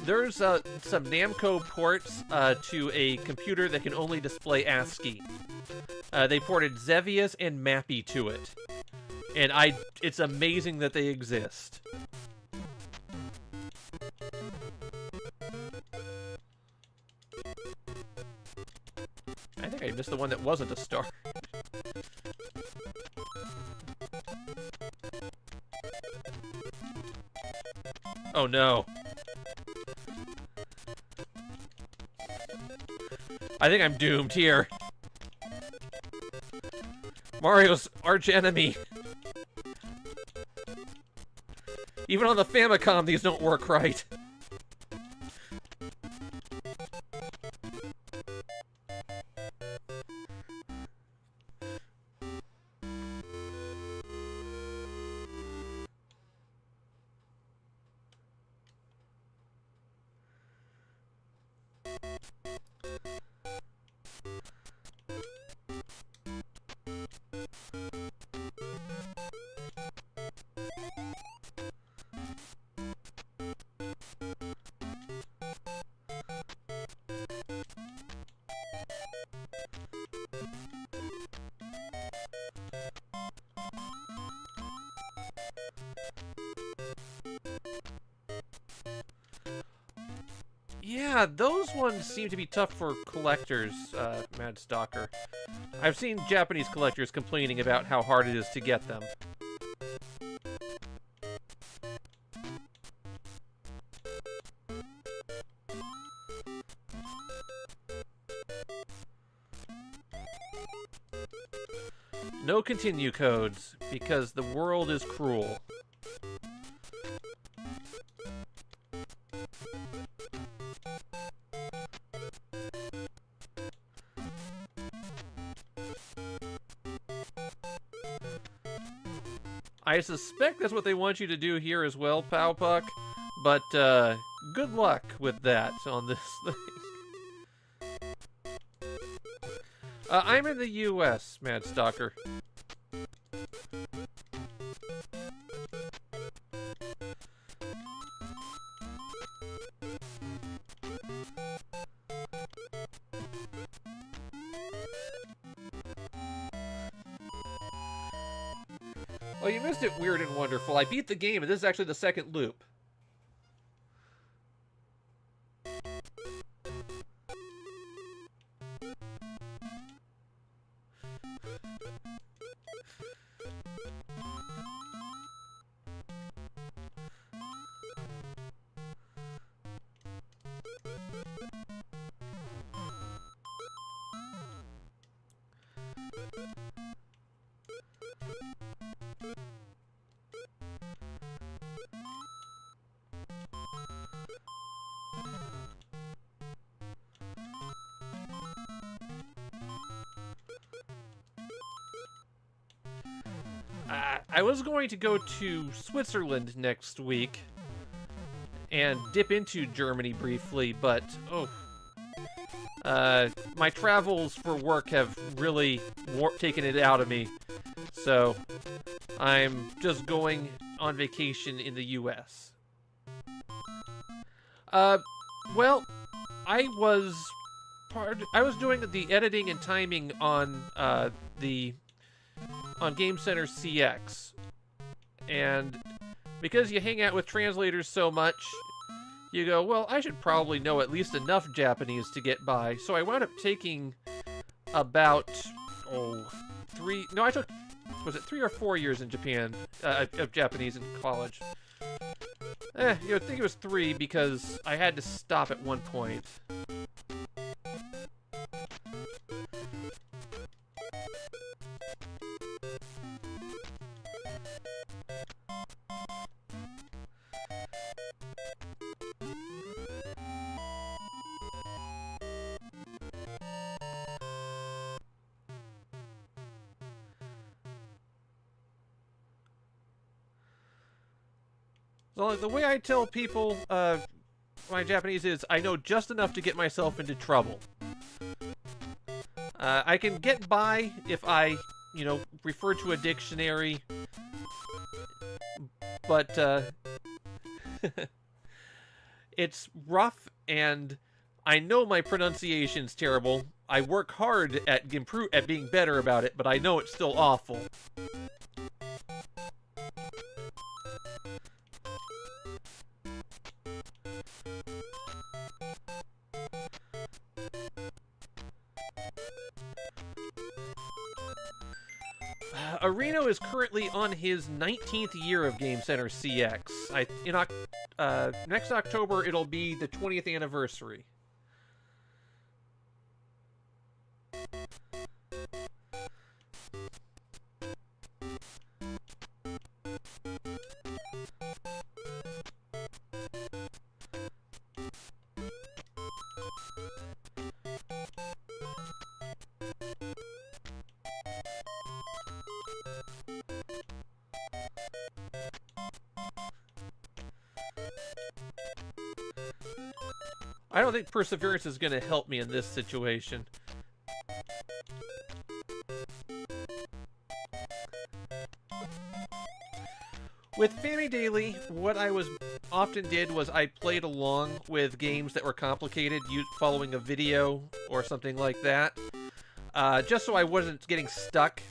There's some Namco ports to a computer that can only display ASCII. They ported Xevious and Mappy to it. And it's amazing that they exist. I think I missed the one that wasn't a star. Oh no. I think I'm doomed here. Mario's arch enemy. Even on the Famicom, these don't work right. Yeah, those ones seem to be tough for collectors, Mad Stalker. I've seen Japanese collectors complaining about how hard it is to get them. No continue codes, because the world is cruel. I suspect that's what they want you to do here as well, Powpuck, but good luck with that on this thing. I'm in the U.S., Mad Stalker. Oh, you missed it, Weird and Wonderful. I beat the game, and this is actually the second loop. I was going to go to Switzerland next week and dip into Germany briefly, but my travels for work have really taken it out of me. So I'm just going on vacation in the U.S. Well, I was doing the editing and timing on Game Center CX, and because you hang out with translators so much, you go, well, I should probably know at least enough Japanese to get by. So I wound up taking about I took, was it 3 or 4 years in Japan of Japanese in college? I think it was 3 because I had to stop at one point. So the way I tell people my Japanese is, I know just enough to get myself into trouble. I can get by if I, refer to a dictionary, but it's rough, and I know my pronunciation's terrible. I work hard at being better about it, but I know it's still awful. Areno is currently on his 19th year of Game Center CX. Next October, it'll be the 20th anniversary. I don't think perseverance is going to help me in this situation. With Famidaily, what I often did was I played along with games that were complicated, following a video or something like that, just so I wasn't getting stuck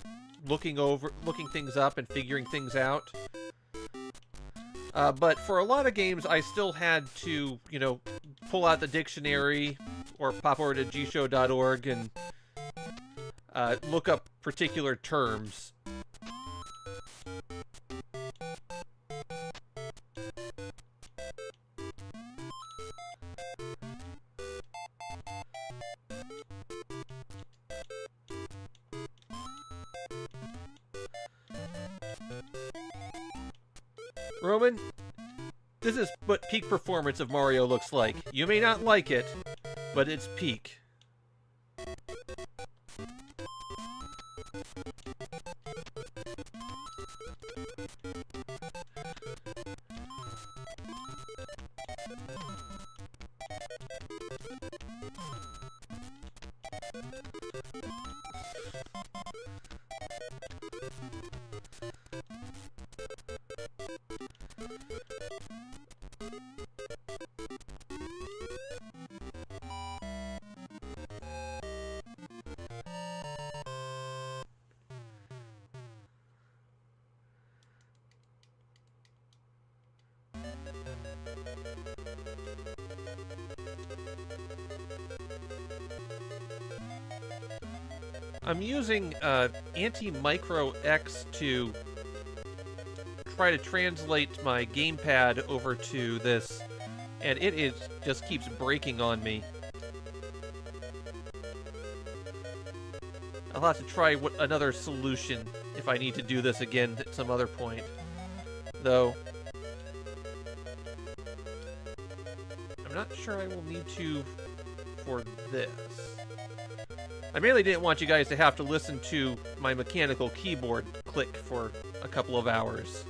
looking things up and figuring things out. But for a lot of games, I still had to, pull out the dictionary or pop over to gshow.org and look up particular terms. Roman, this is what peak performance of Mario looks like. You may not like it, but it's peak. I'm using Anti-Micro X to try to translate my gamepad over to this, and it just keeps breaking on me. I'll have to try another solution if I need to do this again at some other point. Though, I'm not sure I will need to for this. I mainly didn't want you guys to have to listen to my mechanical keyboard click for a couple of hours.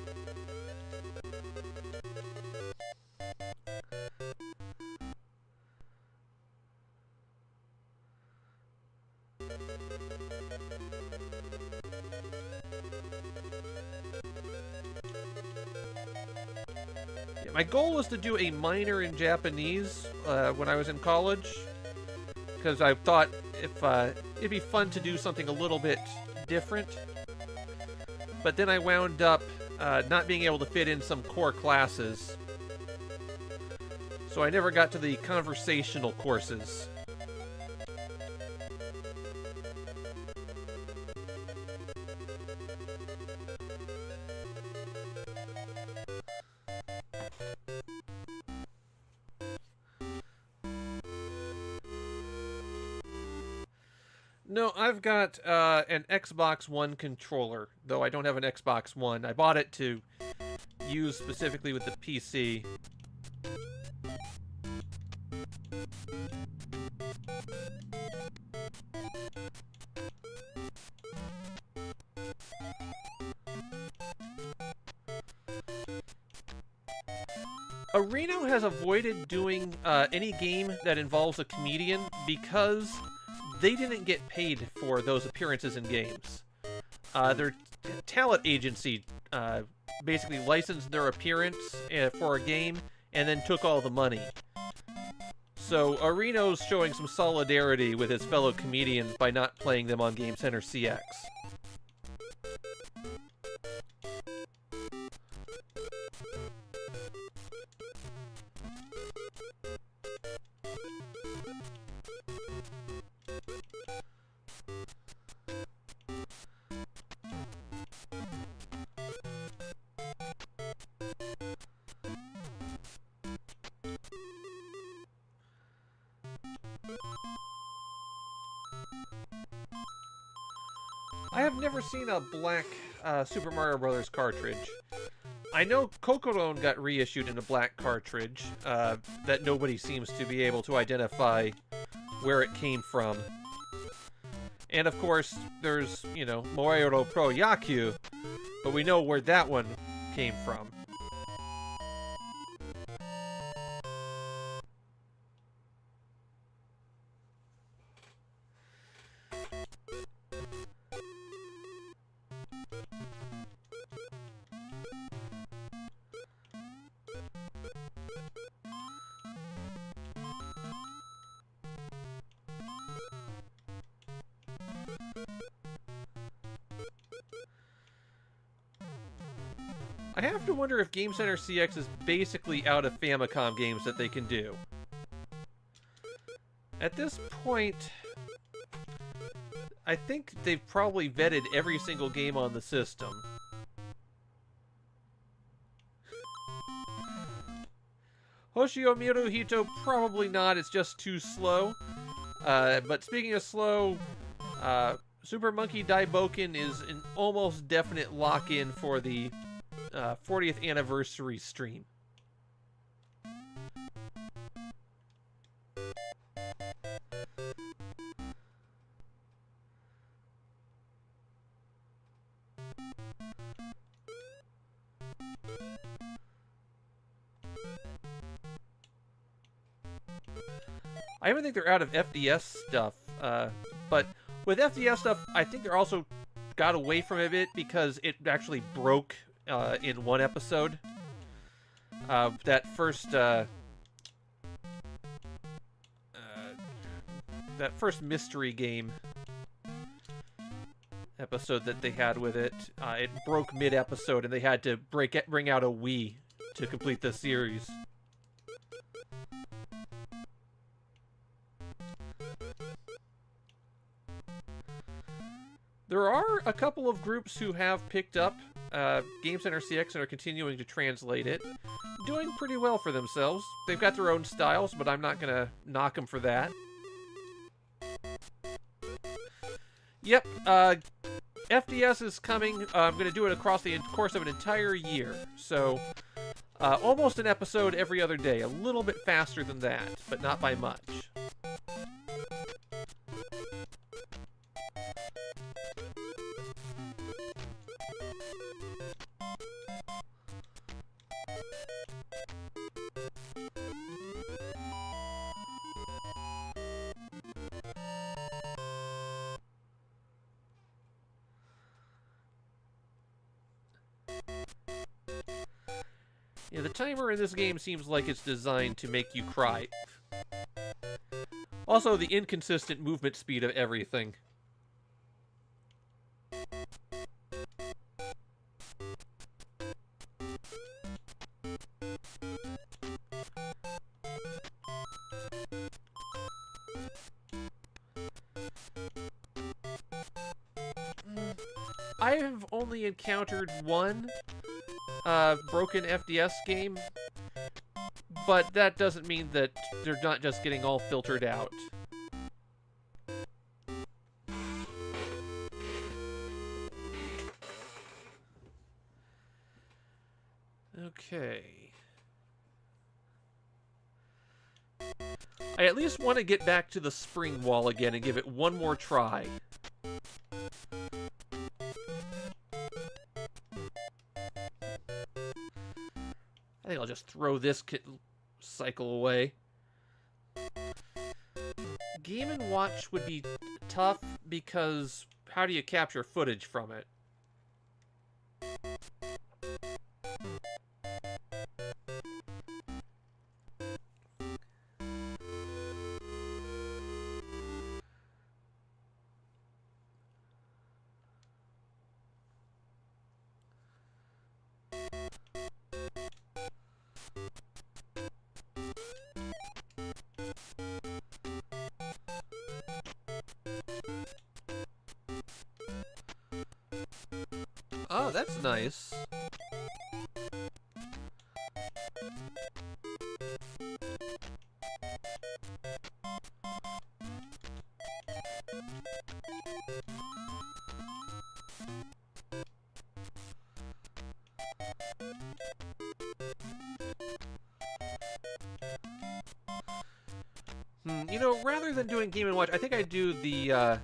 Yeah, my goal was to do a minor in Japanese when I was in college, because I thought if it'd be fun to do something a little bit different. But then I wound up not being able to fit in some core classes, so I never got to the conversational courses. No, I've got an Xbox One controller, though I don't have an Xbox One. I bought it to use specifically with the PC. Areno has avoided doing any game that involves a comedian because they didn't get paid for those appearances in games. Their talent agency basically licensed their appearance for a game and then took all the money. So Areno's showing some solidarity with his fellow comedians by not playing them on Game Center CX. I have never seen a black Super Mario Bros. Cartridge. I know Kokoron got reissued in a black cartridge that nobody seems to be able to identify where it came from. And of course, there's, you know, Mario Pro Yaku, but we know where that one came from. I have to wonder if Game Center CX is basically out of Famicom games that they can do. At this point, I think they've probably vetted every single game on the system. Hoshio Miruhito, probably not. It's just too slow. But speaking of slow, Super Monkey Daiboken is an almost definite lock-in for the 40th anniversary stream. I even think they're out of FDS stuff, but with FDS stuff, I think they're also got away from it a bit because it actually broke in one episode. That first mystery game episode that they had with it, it broke mid-episode, and they had to bring out a Wii to complete the series. There are a couple of groups who have picked up Game Center CX and are continuing to translate it. Doing pretty well for themselves. They've got their own styles, but I'm not going to knock them for that. Yep, FDS is coming. I'm going to do it across the course of an entire year. So, almost an episode every other day. A little bit faster than that, but not by much. Yeah, the timer in this game seems like it's designed to make you cry. Also, the inconsistent movement speed of everything. I've only encountered one broken FDS game, but that doesn't mean that they're not just getting all filtered out. Okay. I at least want to get back to the spring wall again and give it one more try. I think I'll just throw this cycle away. Game & Watch would be tough because how do you capture footage from it? Oh, that's nice. You know, rather than doing Game & Watch, I think I'd do the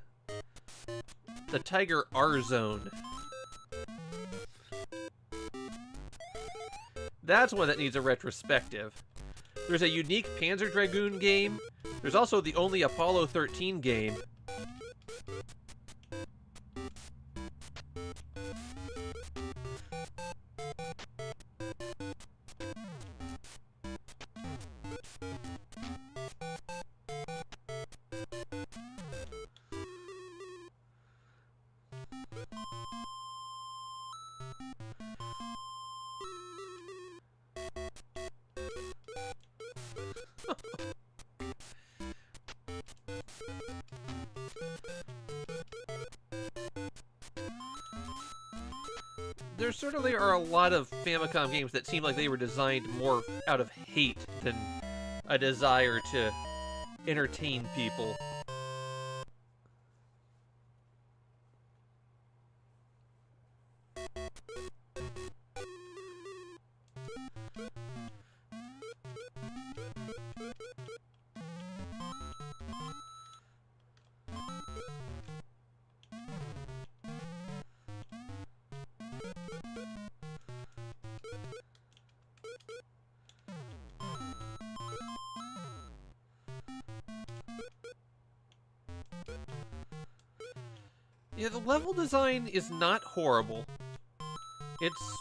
Tiger R-Zone. That's one that needs a retrospective. There's a unique Panzer Dragoon game. There's also the only Apollo 13 game. there certainly are a lot of Famicom games that seem like they were designed more out of hate than a desire to entertain people. Yeah, the level design is not horrible. It's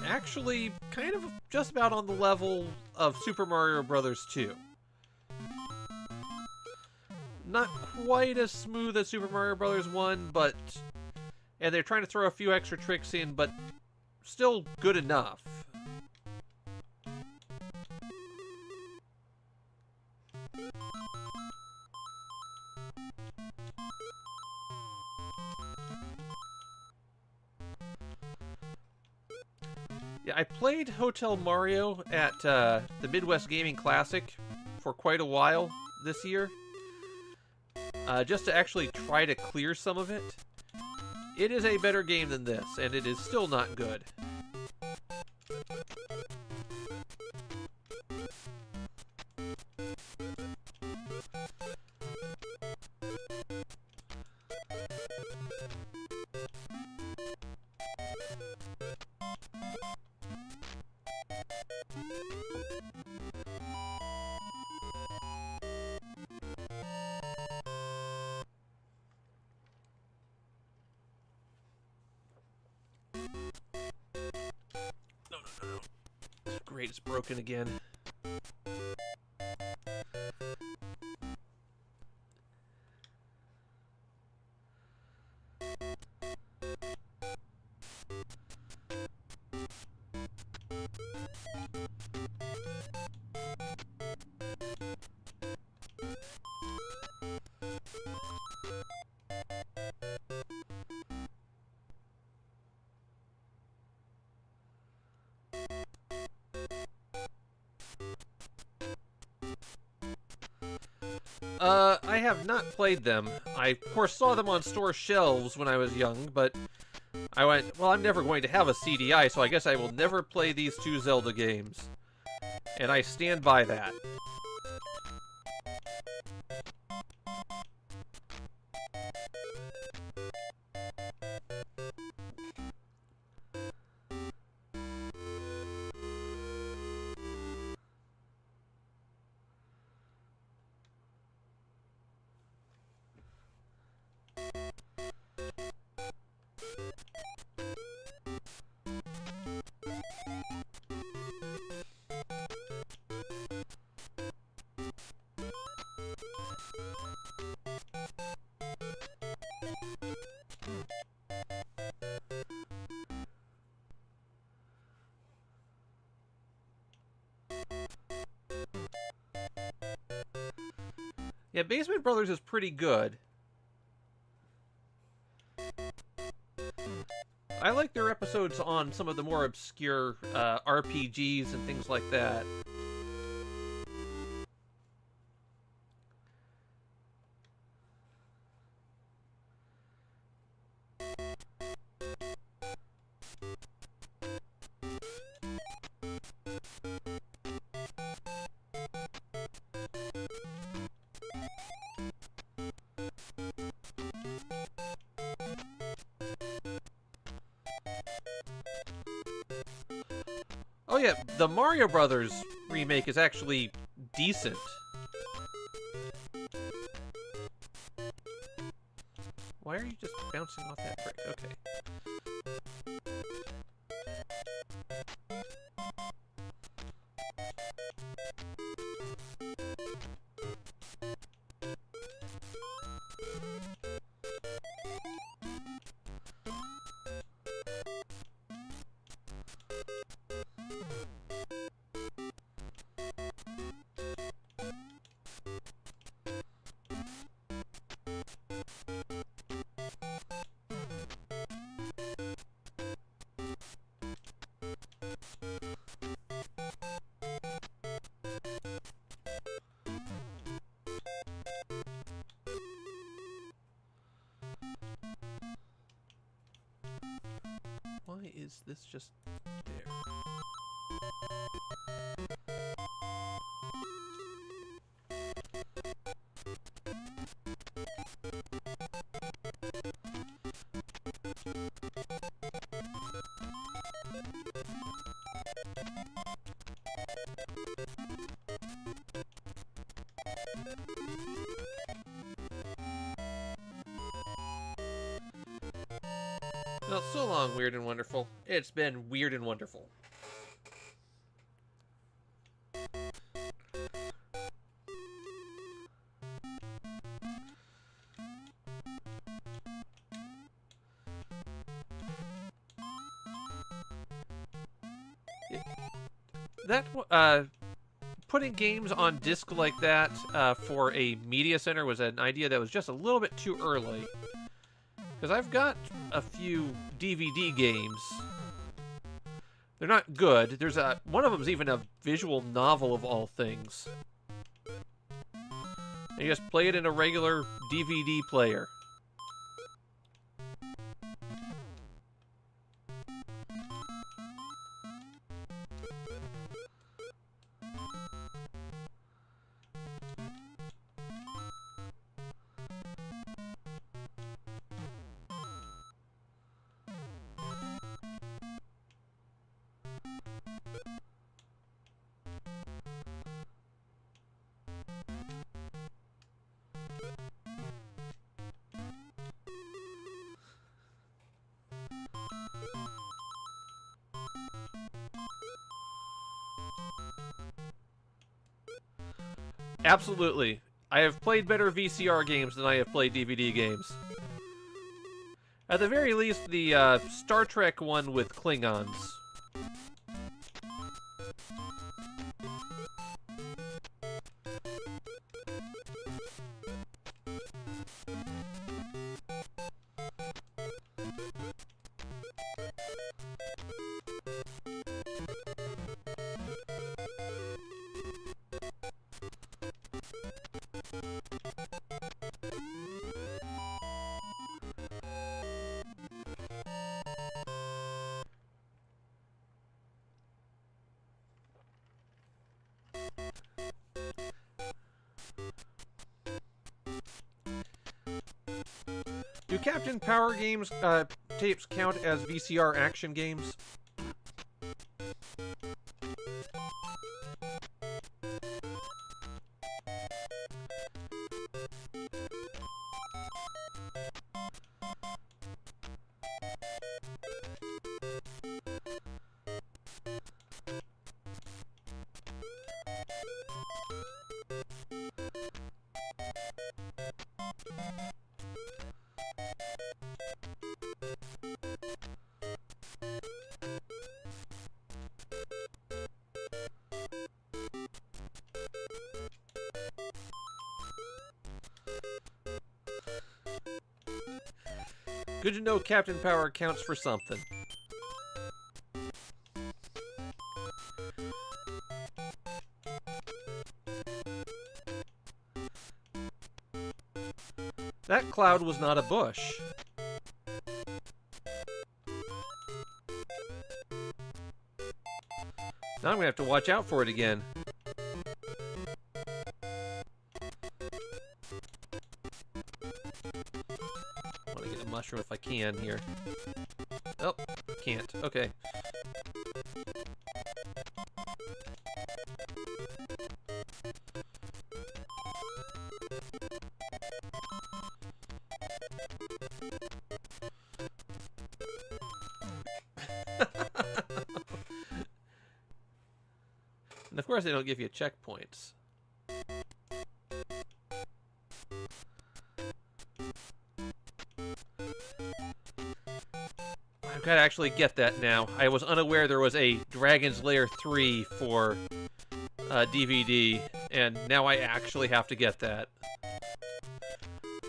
actually kind of just about on the level of Super Mario Bros. 2. Not quite as smooth as Super Mario Bros. 1, but... And they're trying to throw a few extra tricks in, but still good enough. Yeah, I played Hotel Mario at the Midwest Gaming Classic for quite a while this year, just to actually try to clear some of it. It is a better game than this, and it is still not good. No. Great, it's broken again. I have not played them. I, of course, saw them on store shelves when I was young, but I went, well, I'm never going to have a CDI, so I guess I will never play these two Zelda games. And I stand by that. Yeah, Basement Brothers is pretty good. I like their episodes on some of the more obscure RPGs and things like that. Oh yeah, the Mario Brothers remake is actually decent. Why are you just bouncing off that brick? Okay. is this just there? Well, so long, Weird and Wonderful. It's been weird and wonderful. Putting games on disc like that for a media center was an idea that was just a little bit too early. Because I've got a few DVD games. They're not good. There's one of them's even a visual novel of all things. And you just play it in a regular DVD player. Absolutely. I have played better VCR games than I have played DVD games. At the very least, the Star Trek one with Klingons. Do Captain Power games tapes count as VCR action games? Good to know Captain Power counts for something. That cloud was not a bush. Now I'm gonna have to watch out for it again. Mushroom if I can here. Oh, can't. Okay. And of course they don't give you checkpoints. I've got to actually get that now. I was unaware there was a Dragon's Lair 3 for DVD, and now I actually have to get that.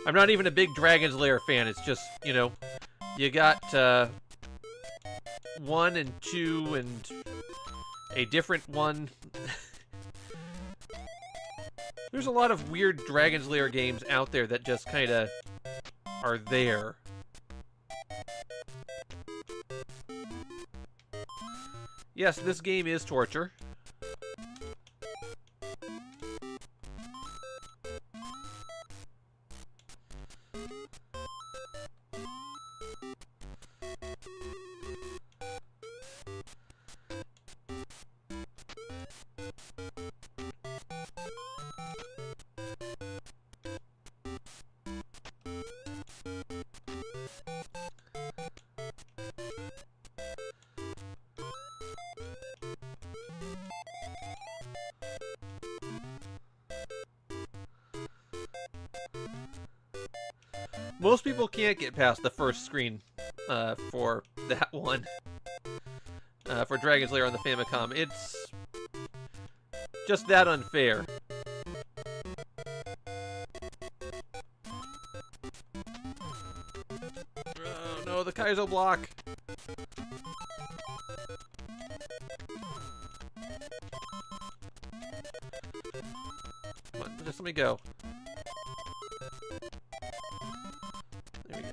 I'm not even a big Dragon's Lair fan. It's just, you know, you got 1 and 2 and a different one. There's a lot of weird Dragon's Lair games out there that just kind of are there. Yes, this game is torture. Most people can't get past the first screen for that one. For Dragon's Lair on the Famicom. It's just that unfair. Oh no, the Kaizo block! Come on, just let me go. There we go.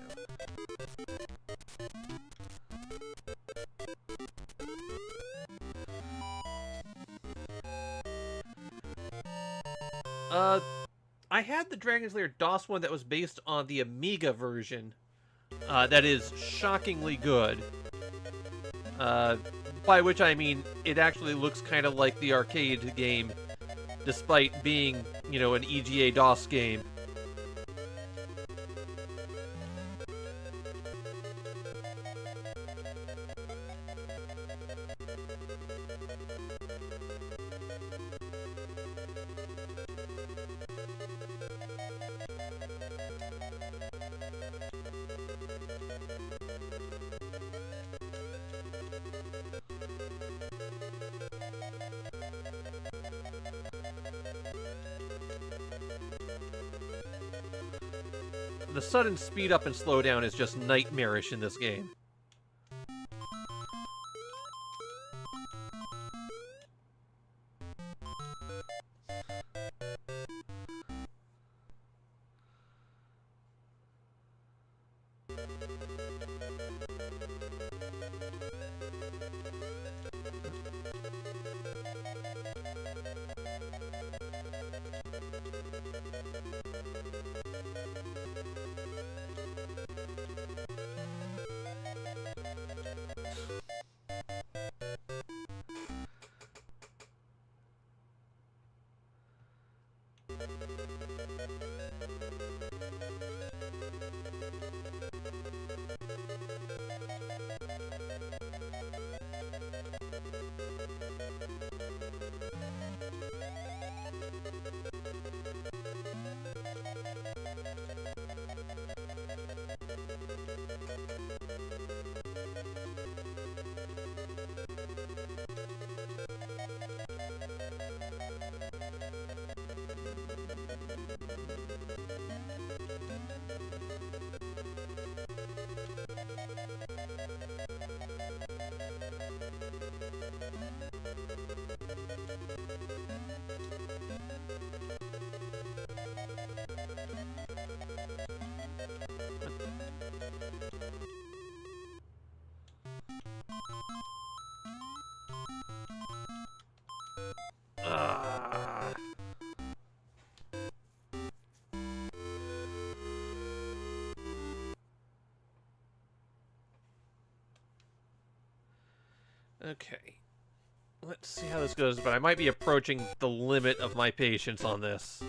I had the Dragon's Lair DOS one that was based on the Amiga version. That is shockingly good. By which I mean, it actually looks kind of like the arcade game, despite being, you know, an EGA DOS game. The sudden speed up and slow down is just nightmarish in this game. Okay. Let's see how this goes, but I might be approaching the limit of my patience on this.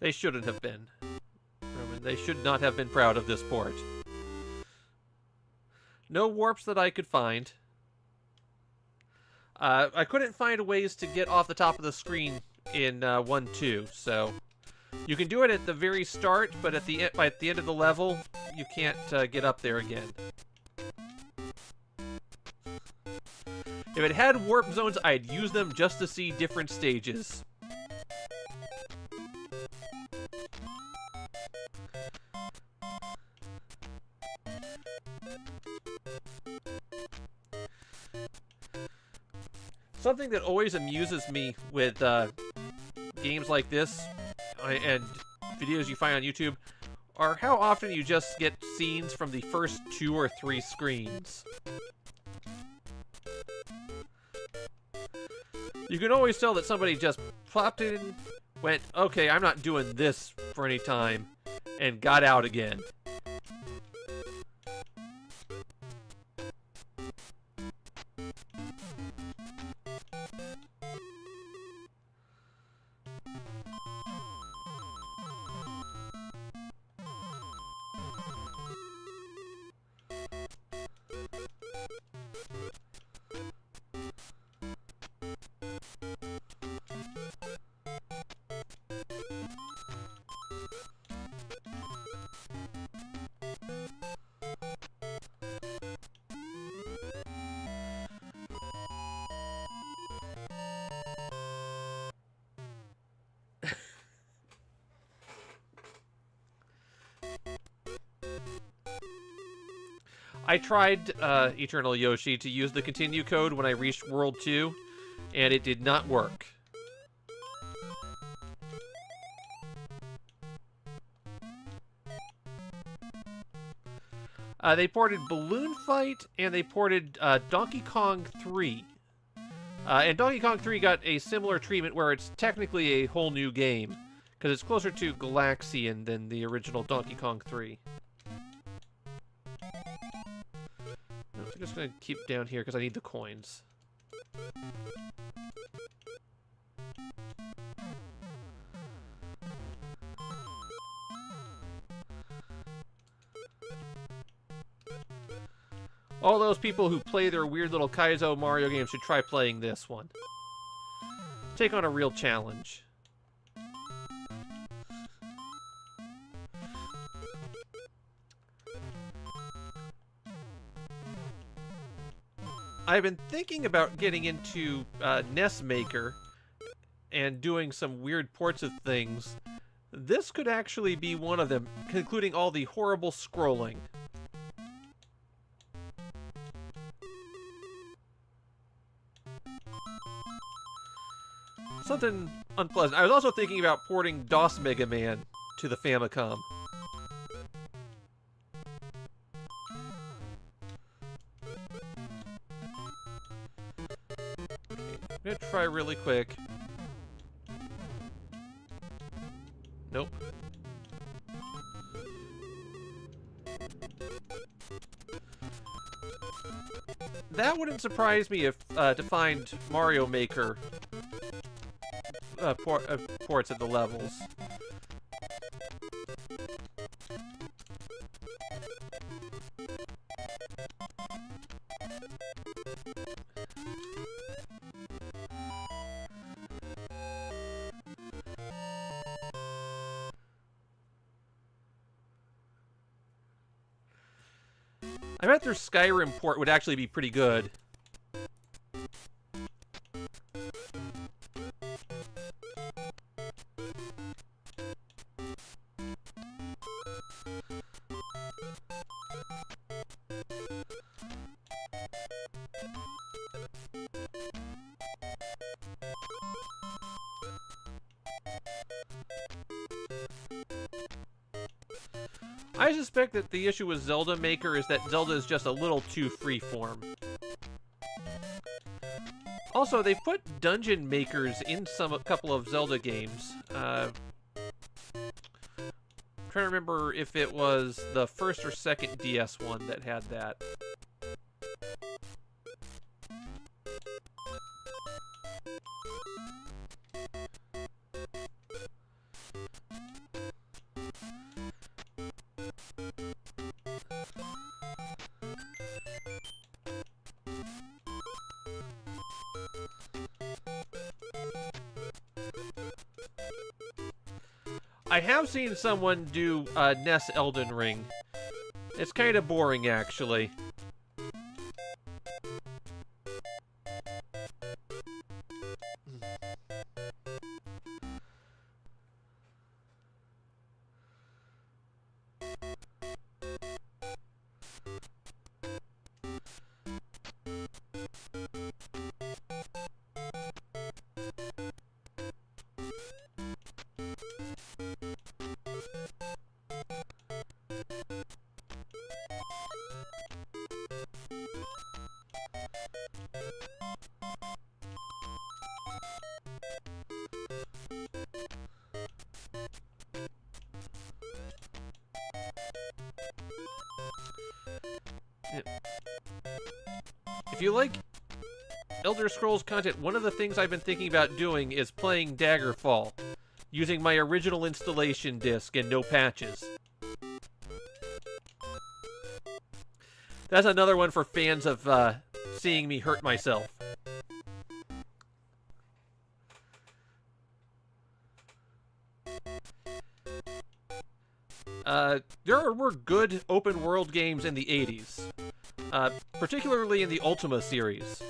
They shouldn't have been. Roman, they should not have been proud of this port. No warps that I could find. I couldn't find ways to get off the top of the screen in 1.2, so you can do it at the very start, but at the end of the level, you can't get up there again. If it had warp zones, I'd use them just to see different stages. Something that always amuses me with games like this and videos you find on YouTube are how often you just get scenes from the first 2 or 3 screens. You can always tell that somebody just plopped in, went, okay, I'm not doing this for any time, and got out again. I tried Eternal Yoshi to use the continue code when I reached World 2, and it did not work. They ported Balloon Fight, and they ported Donkey Kong 3. And Donkey Kong 3 got a similar treatment where it's technically a whole new game, because it's closer to Galaxian than the original Donkey Kong 3. I'm just going to keep down here because I need the coins. All those people who play their weird little Kaizo Mario games should try playing this one. Take on a real challenge. I've been thinking about getting into NES Maker and doing some weird ports of things. This could actually be one of them, including all the horrible scrolling. Something unpleasant. I was also thinking about porting DOS Mega Man to the Famicom. I'm gonna try really quick. Nope. That wouldn't surprise me if to find Mario Maker ports at the levels. I bet their Skyrim port would actually be pretty good. I suspect that the issue with Zelda Maker is that Zelda is just a little too freeform. Also, they've put dungeon makers in a couple of Zelda games. I'm trying to remember if it was the first or second DS one that had that. I have seen someone do NES Elden Ring. It's kind of boring, actually. If you like Elder Scrolls content, one of the things I've been thinking about doing is playing Daggerfall, using my original installation disc and no patches. That's another one for fans of seeing me hurt myself. There were good open world games in the 80s, particularly in the Ultima series.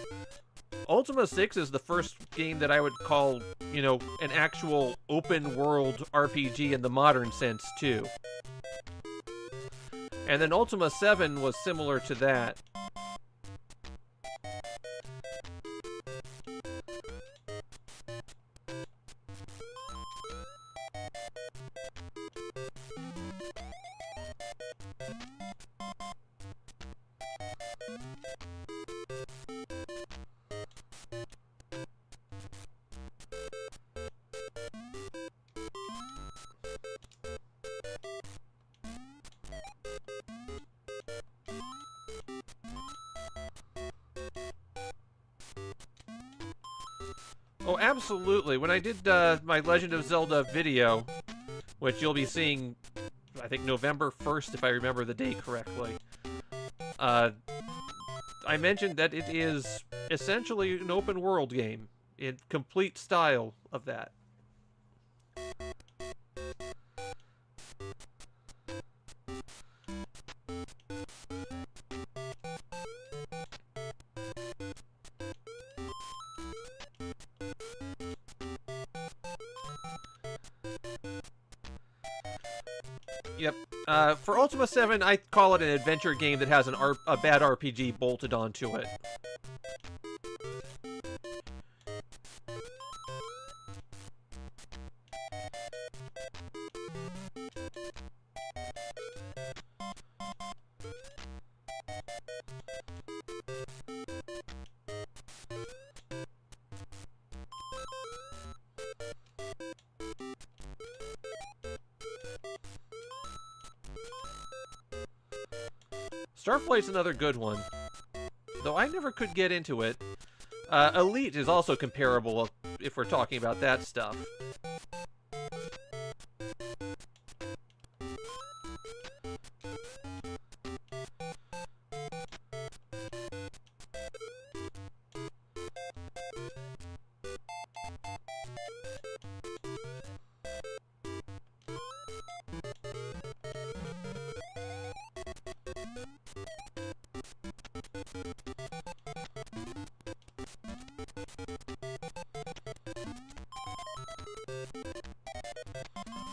Ultima 6 is the first game that I would call, you know, an actual open world RPG in the modern sense, too. And then Ultima 7 was similar to that. Oh, absolutely. When I did my Legend of Zelda video, which you'll be seeing, I think, November 1st, if I remember the date correctly, I mentioned that it is essentially an open world game in complete style of that. Yep. For Ultima 7, I call it an adventure game that has a bad RPG bolted onto it. Starflight's another good one, though I never could get into it. Elite is also comparable if we're talking about that stuff.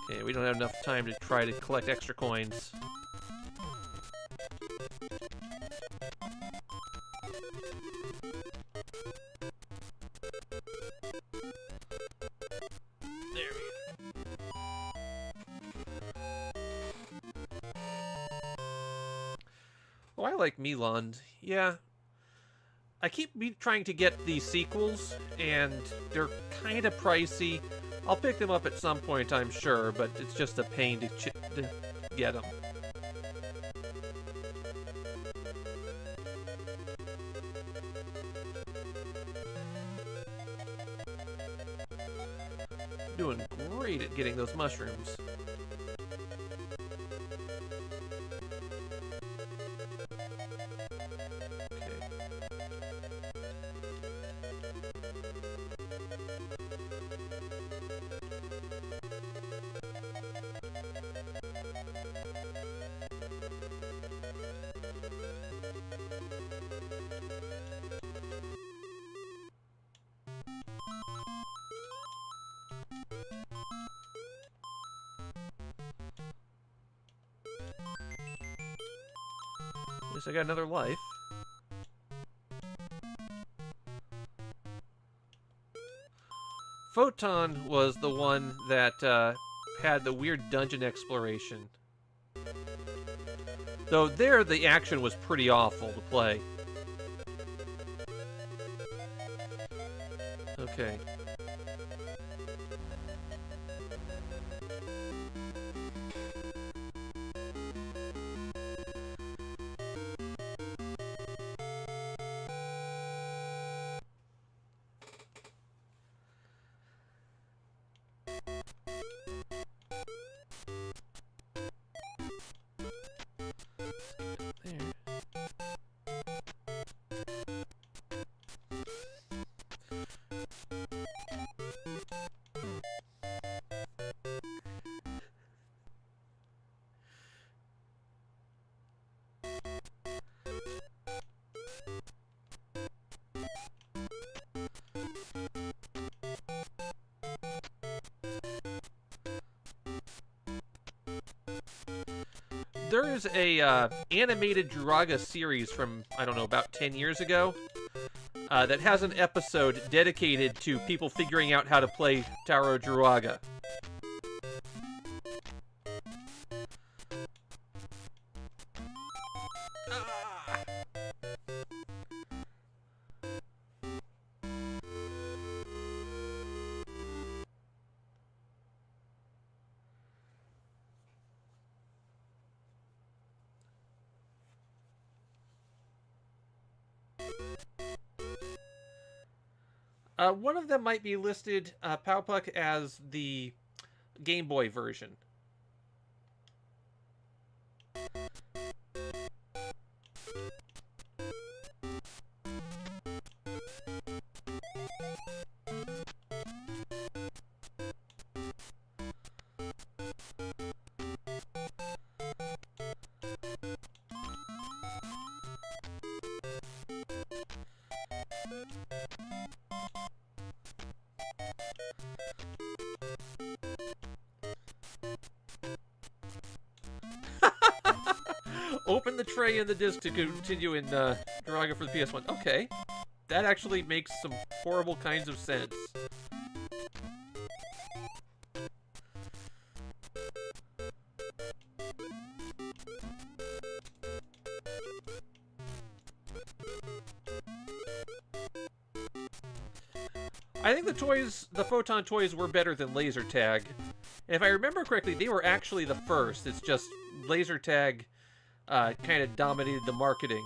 Okay, we don't have enough time to try to collect extra coins. There we go. Oh, I like Milan. Yeah. I keep trying to get these sequels, and they're kind of pricey. I'll pick them up at some point, I'm sure, but it's just a pain to get them. Doing great at getting those mushrooms. At least I got another life. Photon was the one that had the weird dungeon exploration. Though there, the action was pretty awful to play. Okay. There's a animated Druaga series from, I don't know, about 10 years ago that has an episode dedicated to people figuring out how to play Taro Druaga. One of them might be listed, Powpuck, as the Game Boy version. Open the tray and the disc to continue in Druaga for the PS1. Okay. That actually makes some horrible kinds of sense. I think the Photon toys were better than Laser Tag. If I remember correctly, they were actually the first. It's just Laser Tag kind of dominated the marketing.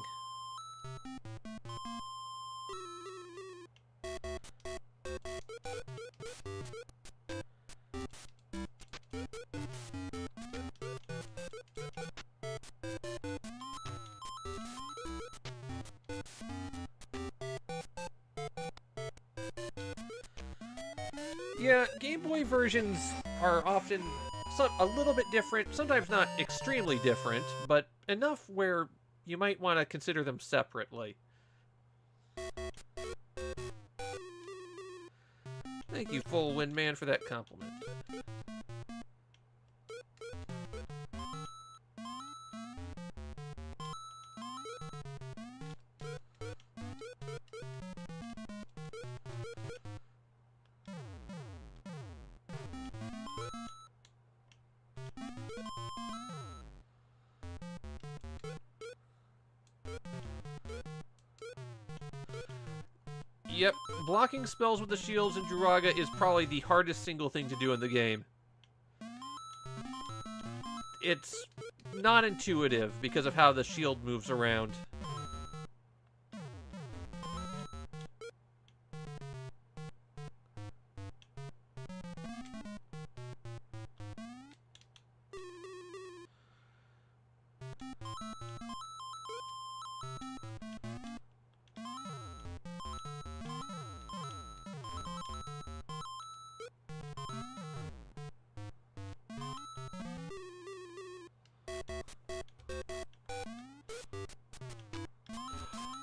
Yeah, Game Boy versions are often a little bit different, sometimes not extremely different, but enough where you might want to consider them separately. Thank you, Full Wind Man, for that compliment. Yep, blocking spells with the shields in Druaga is probably the hardest single thing to do in the game. It's not intuitive because of how the shield moves around.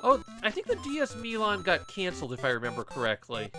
Oh, I think the DS Milan got canceled, if I remember correctly.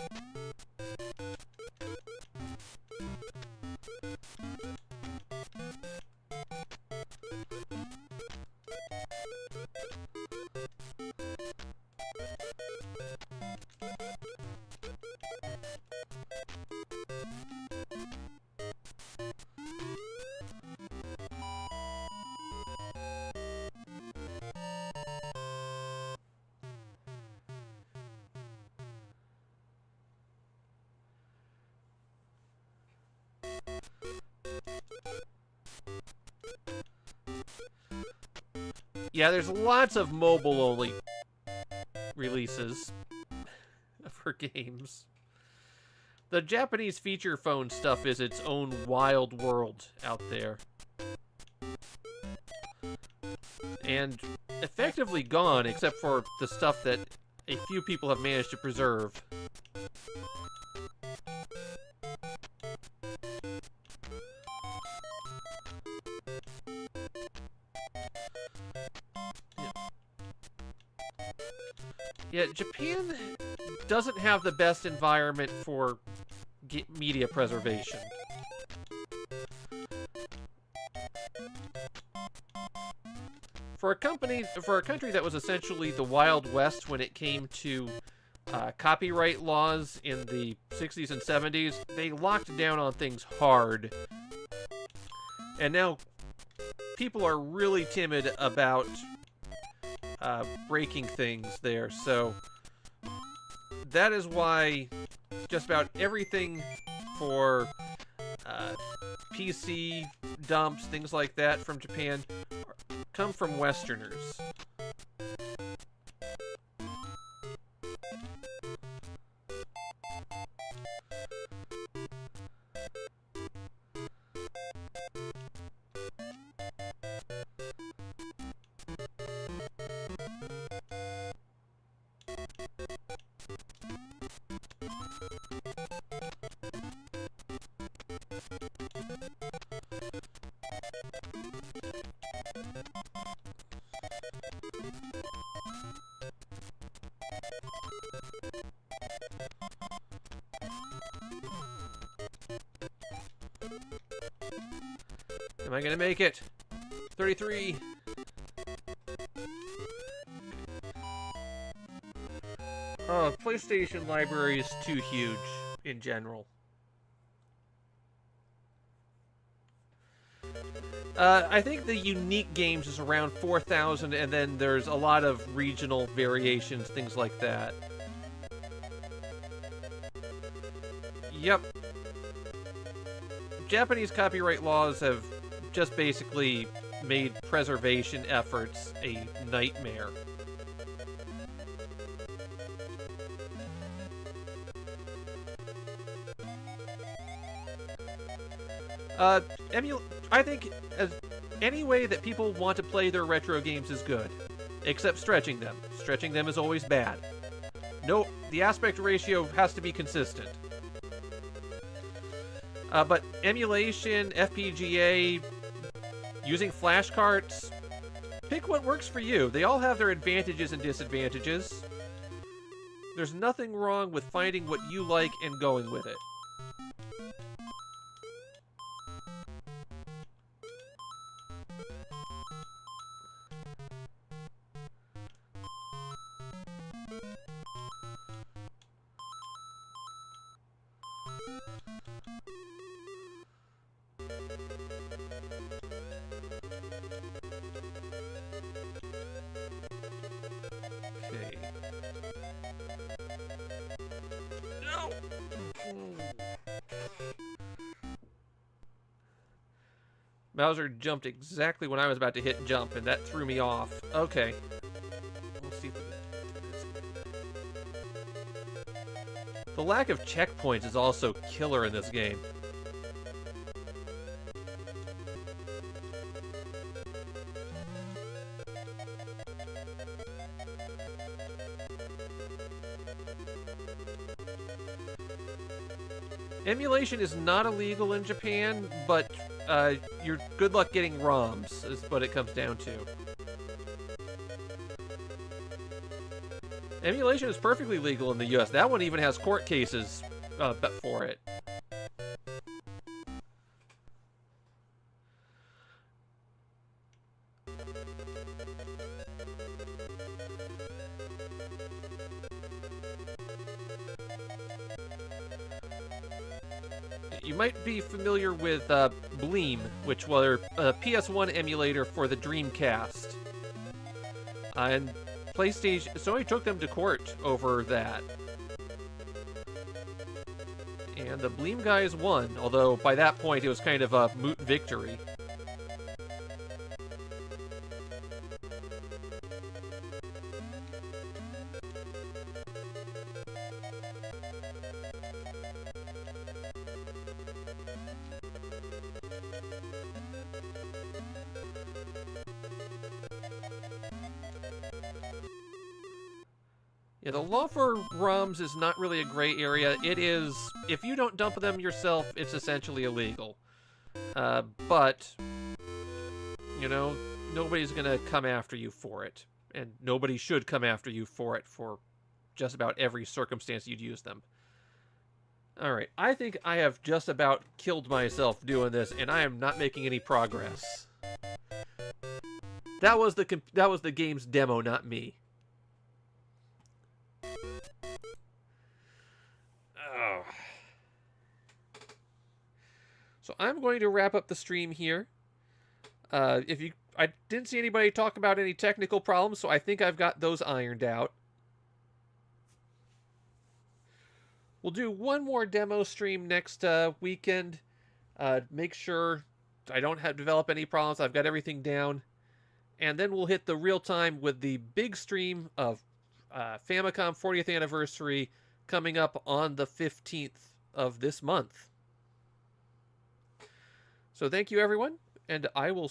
Yeah, there's lots of mobile-only releases for games. The Japanese feature phone stuff is its own wild world out there. And effectively gone, except for the stuff that a few people have managed to preserve. Yeah, Japan doesn't have the best environment for media preservation. For a country that was essentially the Wild West when it came to copyright laws in the 60s and 70s, they locked down on things hard. And now people are really timid about breaking things there, so that is why just about everything for PC dumps, things like that from Japan, come from Westerners. Am I gonna make it? 33. Oh, PlayStation library is too huge in general. I think the unique games is around 4,000, and then there's a lot of regional variations, things like that. Yep. Japanese copyright laws have just basically made preservation efforts a nightmare. I think any way that people want to play their retro games is good, except stretching them. Stretching them is always bad. No, the aspect ratio has to be consistent. But emulation, FPGA, using flashcards, pick what works for you. They all have their advantages and disadvantages. There's nothing wrong with finding what you like and going with it. Okay. No! Bowser jumped exactly when I was about to hit jump, and that threw me off. Okay. We'll see if the lack of checkpoints is also killer in this game. Emulation is not illegal in Japan, but you're good luck getting ROMs, is what it comes down to. Emulation is perfectly legal in the US. That one even has court cases for it. You might be familiar with Bleem, which was a PS1 emulator for the Dreamcast. And PlayStation, Sony took them to court over that. And the Bleem guys won, although by that point it was kind of a moot victory. Yeah, the law for ROMs is not really a gray area. It is, if you don't dump them yourself, it's essentially illegal. But, you know, nobody's gonna come after you for it. And nobody should come after you for it for just about every circumstance you'd use them. All right, I think I have just about killed myself doing this, and I am not making any progress. That was the game's demo, not me. Oh. So I'm going to wrap up the stream here. I didn't see anybody talk about any technical problems, so I think I've got those ironed out. We'll do one more demo stream next weekend. Make sure I don't develop any problems. I've got everything down. And then we'll hit the real time with the big stream of Famicom 40th anniversary coming up on the 15th of this month. So thank you, everyone, and I will